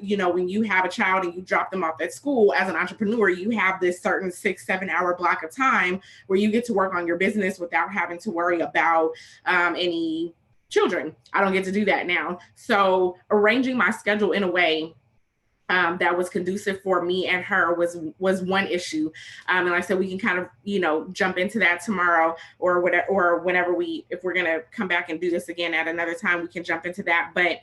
you know, when you have a child and you drop them off at school as an entrepreneur, you have this certain 6-7 hour block of time where you get to work on your business without having to worry about any children. I don't get to do that now. So arranging my schedule in a way that was conducive for me and her was one issue. And like I said, we can kind of, you know, jump into that tomorrow or whatever, or whenever if we're going to come back and do this again at another time, we can jump into that. But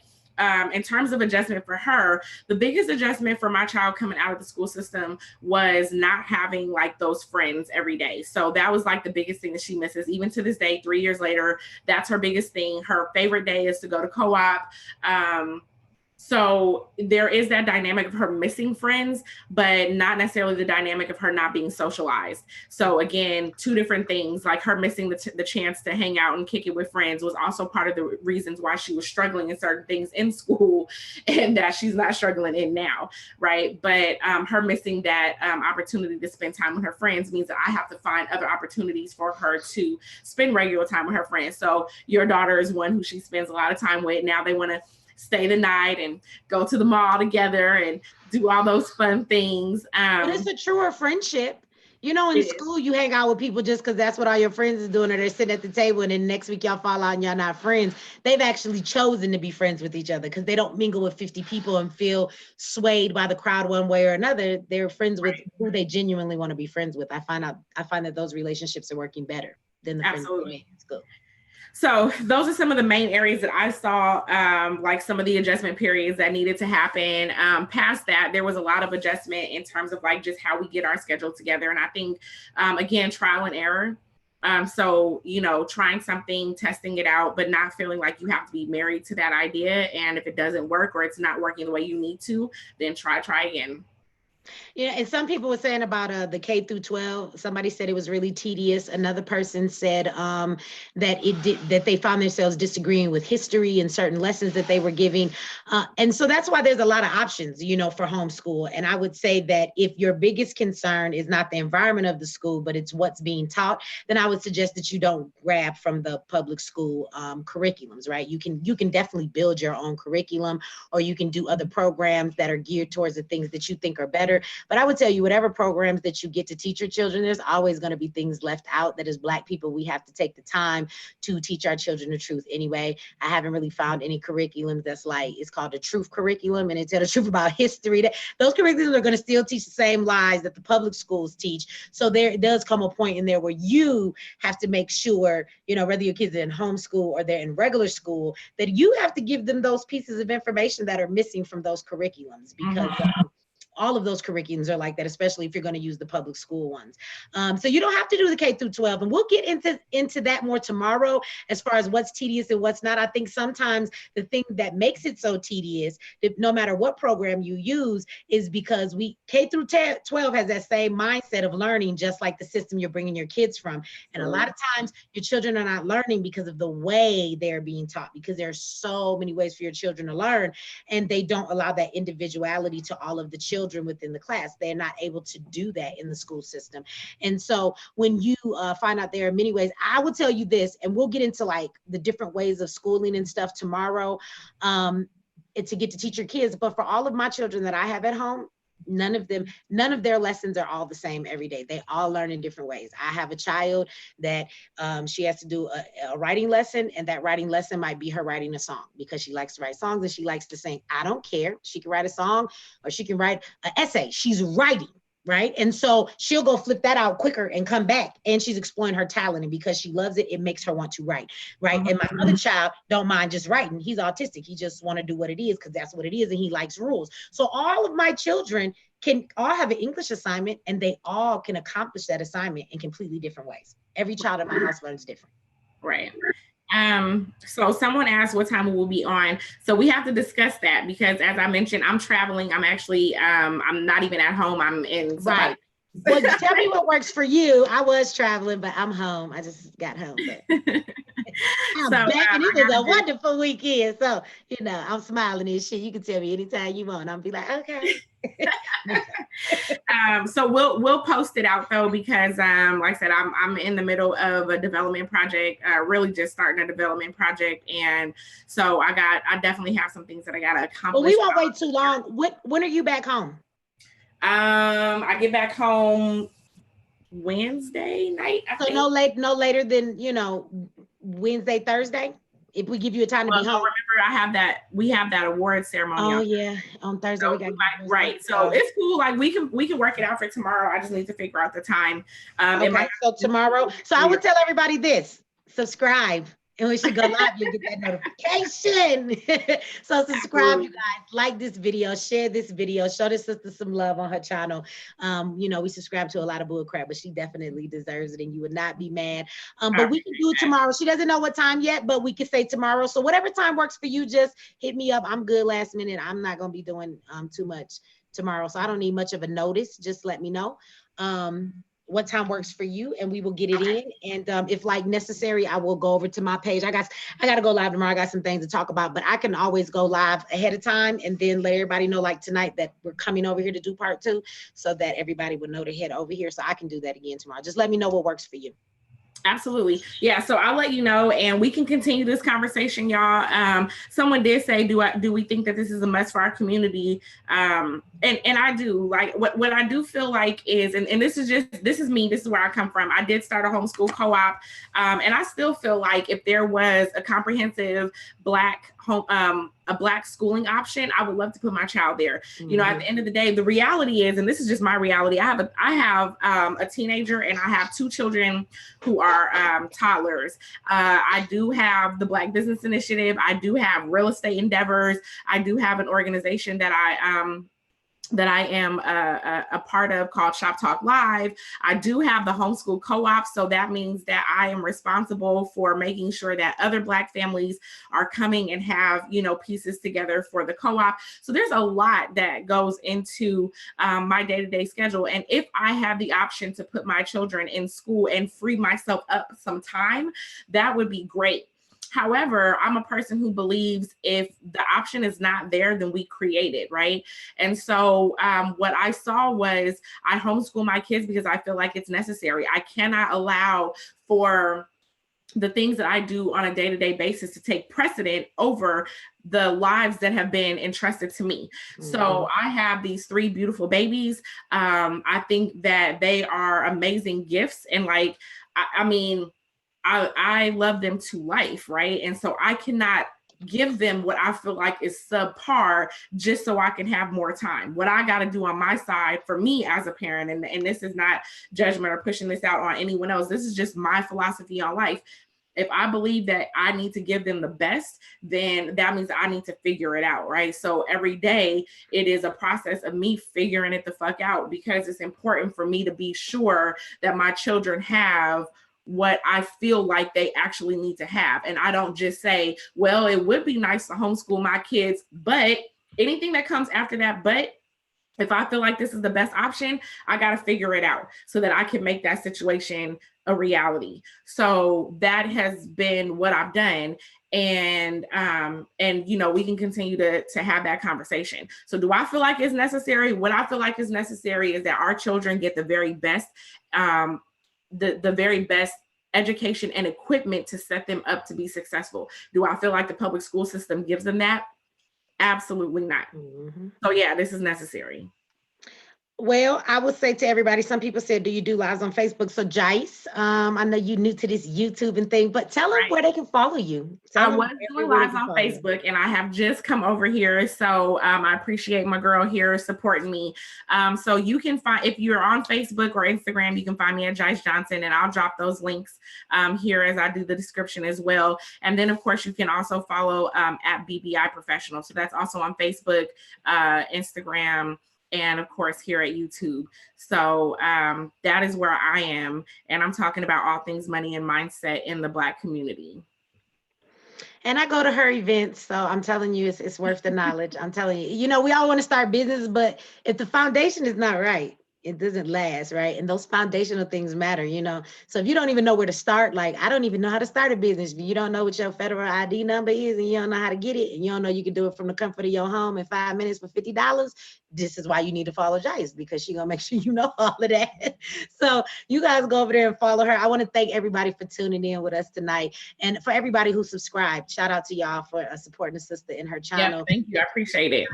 in terms of adjustment for her, the biggest adjustment for my child coming out of the school system was not having like those friends every day. So that was like the biggest thing that she misses. Even to this day, 3 years later, that's her biggest thing. Her favorite day is to go to co-op. So there is that dynamic of her missing friends, but not necessarily the dynamic of her not being socialized. So again, two different things, like her missing the chance to hang out and kick it with friends was also part of the reasons why she was struggling in certain things in school and that she's not struggling in now, right? But her missing that opportunity to spend time with her friends means that I have to find other opportunities for her to spend regular time with her friends. So your daughter is one who she spends a lot of time with. Now they want to stay the night and go to the mall together and do all those fun things. But it's a truer friendship. You know, in school, you hang out with people just because that's what all your friends is doing, or they're sitting at the table, and then next week y'all fall out and y'all not friends. They've actually chosen to be friends with each other because they don't mingle with 50 people and feel swayed by the crowd one way or another. They're friends with who they genuinely want to be friends with. I find that those relationships are working better than the friends they made in school. So those are some of the main areas that I saw, like some of the adjustment periods that needed to happen. Past that, there was a lot of adjustment in terms of like just how we get our schedule together. And I think, again, trial and error. So, you know, trying something, testing it out, but not feeling like you have to be married to that idea. And if it doesn't work or it's not working the way you need to, then try again. Yeah, and some people were saying about the K through 12. Somebody said it was really tedious. Another person said that they found themselves disagreeing with history and certain lessons that they were giving. And so that's why there's a lot of options, you know, for homeschool. And I would say that if your biggest concern is not the environment of the school, but it's what's being taught, then I would suggest that you don't grab from the public school curriculums, right? You can definitely build your own curriculum, or you can do other programs that are geared towards the things that you think are better. But I would tell you, whatever programs that you get to teach your children, there's always going to be things left out that as Black people, we have to take the time to teach our children the truth anyway. I haven't really found any curriculums that's like, it's called the truth curriculum, and it tells the truth about history. Those curriculums are going to still teach the same lies that the public schools teach. So there does come a point in there where you have to make sure, you know, whether your kids are in homeschool or they're in regular school, that you have to give them those pieces of information that are missing from those curriculums, because all of those curriculums are like that, especially if you're going to use the public school ones. So you don't have to do the K through 12, and we'll get into that more tomorrow as far as what's tedious and what's not. I think sometimes the thing that makes it so tedious, no matter what program you use, is because K through 12 has that same mindset of learning, just like the system you're bringing your kids from. And a lot of times your children are not learning because of the way they're being taught, because there are so many ways for your children to learn, and they don't allow that individuality to all of the children within the class. They're not able to do that in the school system. And so when you find out there are many ways, I will tell you this, and we'll get into like the different ways of schooling and stuff tomorrow, to get to teach your kids. But for all of my children that I have at home, None of their lessons are all the same every day. They all learn in different ways. I have a child that she has to do a writing lesson, and that writing lesson might be her writing a song because she likes to write songs and she likes to sing. I don't care. She can write a song or she can write an essay. She's writing. Right. And so she'll go flip that out quicker and come back, and she's exploring her talent. And because she loves it, it makes her want to write. Right. And my other child don't mind just writing. He's autistic. He just want to do what it is because that's what it is. And he likes rules. So all of my children can all have an English assignment, and they all can accomplish that assignment in completely different ways. Every child in my house learns different. Right. So someone asked what time we'll be on. So we have to discuss that because, as I mentioned, I'm traveling. I'm actually, I'm not even at home. I'm in. Right. Well, tell me what works for you. I was traveling, but I'm home. I just got home. But I'm back, and it was a wonderful weekend. So, I'm smiling and shit. You can tell me anytime you want. I'll be like, okay. So we'll post it out though, because like I said, I'm in the middle of a development project, really just starting a development project, and so I definitely have some things that I gotta accomplish. Well, we won't wait too long. When are you back home? I get back home Wednesday night. So no later than Wednesday, Thursday. If we give you a time to be home. Remember, we have that award ceremony. Oh yeah, on Thursday. So, right. So it's cool. Like we can work it out for tomorrow. I just need to figure out the time. Okay, so tomorrow. So I would tell everybody this: subscribe. And we should go live, you'll get that notification. So subscribe, you guys, like this video, share this video, show this sister some love on her channel. We subscribe to a lot of bull crap, but she definitely deserves it, and you would not be mad. But we can do it tomorrow. She doesn't know what time yet, but we can say tomorrow. So whatever time works for you, just hit me up. I'm good last minute. I'm not gonna be doing too much tomorrow, so I don't need much of a notice. Just let me know what time works for you, and we will get it in. And if like necessary, I will go over to my page. I got to go live tomorrow. I got some things to talk about, but I can always go live ahead of time and then let everybody know, like tonight, that we're coming over here to do part 2, so that everybody would know to head over here. So I can do that again tomorrow. Just let me know what works for you. Absolutely. Yeah. So I'll let you know, and we can continue this conversation, y'all. Someone did say, do we think that this is a must for our community? And I do. Like what I do feel like is, and this is me, this is where I come from. I did start a homeschool co-op. And I still feel like if there was a comprehensive Black schooling option, I would love to put my child there. Mm-hmm. At the end of the day, the reality is, and this is just my reality, I have a teenager, and I have 2 children who are toddlers. I do have the Black Business Initiative. I do have real estate endeavors. I do have an organization that I am a part of called Shop Talk Live. I do have the homeschool co-op. So that means that I am responsible for making sure that other Black families are coming and have, pieces together for the co-op. So there's a lot that goes into my day-to-day schedule. And if I have the option to put my children in school and free myself up some time, that would be great. However, I'm a person who believes if the option is not there, then we create it, right? And so what I saw was I homeschool my kids because I feel like it's necessary. I cannot allow for the things that I do on a day-to-day basis to take precedent over the lives that have been entrusted to me. Mm-hmm. So I have these 3 beautiful babies. I think that they are amazing gifts. And I love them to life, right? And so I cannot give them what I feel like is subpar just so I can have more time. What I got to do on my side for me as a parent, and this is not judgment or pushing this out on anyone else. This is just my philosophy on life. If I believe that I need to give them the best, then that means I need to figure it out, right? So every day it is a process of me figuring it the fuck out, because it's important for me to be sure that my children have what I feel like they actually need to have. And I don't just say, well, it would be nice to homeschool my kids, but anything that comes after that, but if I feel like this is the best option, I got to figure it out so that I can make that situation a reality. So that has been what I've done. And we can continue to have that conversation. So do I feel like it's necessary? What I feel like is necessary is that our children get the very best, the very best education and equipment to set them up to be successful. Do I feel like the public school system gives them that? Absolutely not. Mm-hmm. So yeah, this is necessary. Well, I would say to everybody, some people said, do you do lives on Facebook? So Jice, I know you're new to this YouTube and thing, but tell them Right. where they can follow you. I Tell them was doing lives on Facebook, and I have just come over here. So I appreciate my girl here supporting me. So you can find, if you're on Facebook or Instagram, you can find me at Jice Johnson, and I'll drop those links here as I do the description as well. And then, of course, you can also follow at BBI Professional. So that's also on Facebook, Instagram, and of course here at YouTube. So that is where I am. And I'm talking about all things money and mindset in the Black community. And I go to her events, so I'm telling you, it's worth the knowledge. I'm telling you, you know, we all want to start business, but if the foundation is not right, it doesn't last, right? And those foundational things matter, you know. So if you don't even know where to start, like I don't even know how to start a business. If you don't know what your federal ID number is and you don't know how to get it, and you don't know you can do it from the comfort of your home in 5 minutes for $50, this is why you need to follow Jice, because she's gonna make sure you know all of that. So you guys go over there and follow her. I want to thank everybody for tuning in with us tonight, and for everybody who subscribed. Shout out to y'all for supporting a sister in her channel. Yeah, thank you. I appreciate it.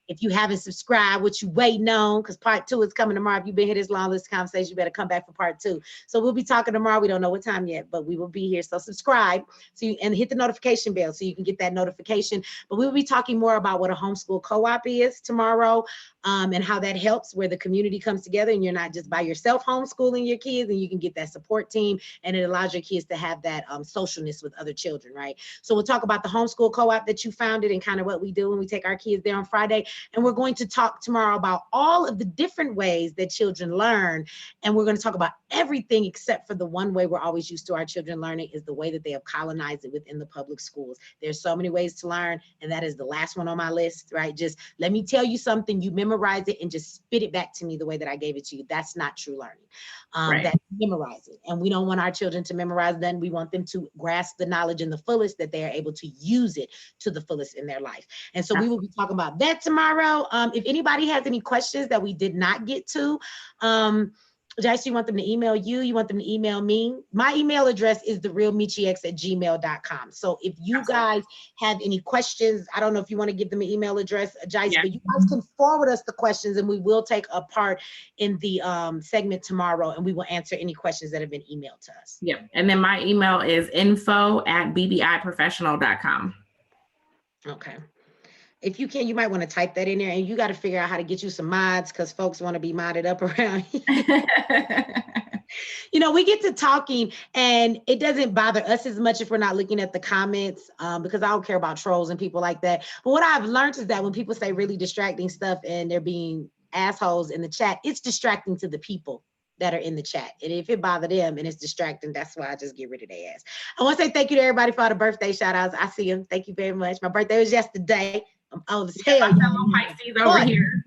If you haven't subscribed, what you waiting on? Because part 2 is coming tomorrow. If you've been here this long, this conversation, you better come back for part 2. So we'll be talking tomorrow. We don't know what time yet, but we will be here. So subscribe and hit the notification bell so you can get that notification. But we will be talking more about what a homeschool co-op is tomorrow, and how that helps, where the community comes together and you're not just by yourself homeschooling your kids, and you can get that support team, and it allows your kids to have that socialness with other children, right? So we'll talk about the homeschool co-op that you founded and kind of what we do when we take our kids there on Friday. And we're going to talk tomorrow about all of the different ways that children learn. And we're going to talk about everything except for the one way we're always used to our children learning, is the way that they have colonized it within the public schools. There's so many ways to learn, and that is the last one on my list, right? Just let me tell you something, you memorize it and just spit it back to me the way that I gave it to you. That's not true learning. Right. That's memorizing. And we don't want our children to memorize then. We want them to grasp the knowledge in the fullest, that they are able to use it to the fullest in their life. And so we will be talking about that tomorrow. If anybody has any questions that we did not get to, Jice, you want them to email you? You want them to email me? My email address is therealmecheex@gmail.com. So if you guys have any questions, I don't know if you want to give them an email address, Jice, but you guys can forward us the questions, and we will take a part in the segment tomorrow, and we will answer any questions that have been emailed to us. Yeah. And then my email is info@bbiprofessional.com. Okay. If you can, you might want to type that in there, and you got to figure out how to get you some mods, because folks want to be modded up around here. You know, we get to talking and it doesn't bother us as much if we're not looking at the comments, because I don't care about trolls and people like that. But what I've learned is that when people say really distracting stuff and they're being assholes in the chat, it's distracting to the people that are in the chat. And if it bothers them and it's distracting, that's why I just get rid of their ass. I want to say thank you to everybody for all the birthday shout outs. I see them. Thank you very much. My birthday was yesterday. I'm old as hell. My fellow Pisces over here.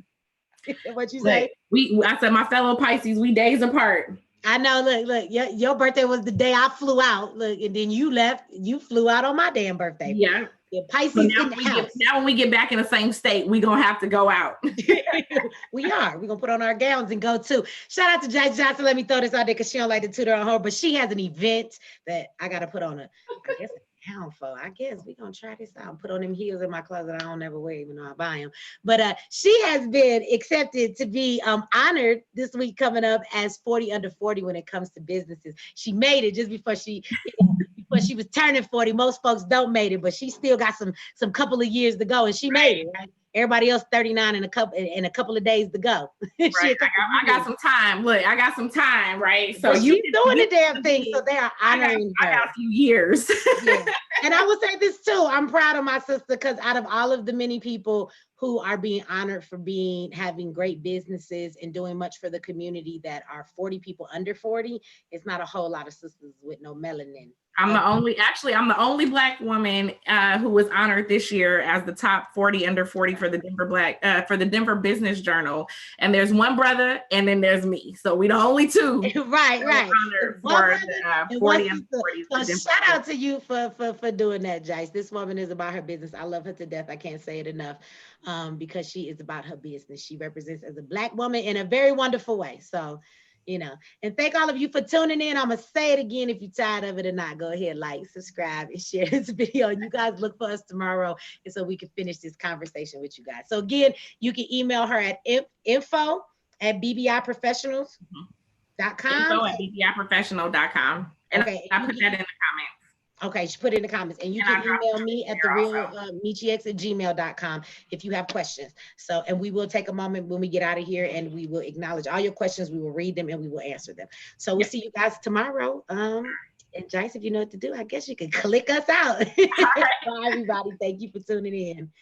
What you say? I said my fellow Pisces, we days apart. I know. Look, your birthday was the day I flew out. Look, and then you left. You flew out on my damn birthday. Yeah. Pisces so in the house. Now when we get back in the same state, we're going to have to go out. We are. We're going to put on our gowns and go too. Shout out to Jice Johnson. Let me throw this out there because she don't like to toot her on her, but she has an event that I got to put on I guess a gown for. I guess we're going to try this out and put on them heels in my closet. I don't ever wear even though I buy them. But she has been accepted to be honored this week coming up as 40 under 40 when it comes to businesses. She made it just before she was turning 40. Most folks don't make it, but she still got some couple of years to go, and she made it, right? Everybody else 39 and a couple of days to go. Right. I got some time. Look, I got some time, right? So she's doing the damn thing. So they are honoring her. I got a few years. Yeah. And I will say this too. I'm proud of my sister, because out of all of the many people who are being honored for having great businesses and doing much for the community that are 40 people under 40, it's not a whole lot of sisters with no melanin. I'm the only Black woman who was honored this year as the top 40 under 40 for the Denver Business Journal. And there's one brother, and then there's me. So we the only two. right. Honored for the 40 under 40. So shout out to you for doing that, Jice. This woman is about her business. I love her to death. I can't say it enough, because she is about her business. She represents as a Black woman in a very wonderful way. So, you know, and thank all of you for tuning in. I'm going to say it again. If you're tired of it or not, go ahead, like, subscribe, and share this video. And you guys look for us tomorrow, and so we can finish this conversation with you guys. So again, you can email her at info At BBIprofessionals.com. Info at BBIprofessional.com. And okay. I put that in the comments. Okay, she put it in the comments, and you can email me at MecheeX@gmail.com if you have questions. So, and we will take a moment when we get out of here, and we will acknowledge all your questions. We will read them and we will answer them. So we'll see you guys tomorrow. And Jice, if you know what to do, I guess you can click us out. Bye, everybody. Thank you for tuning in.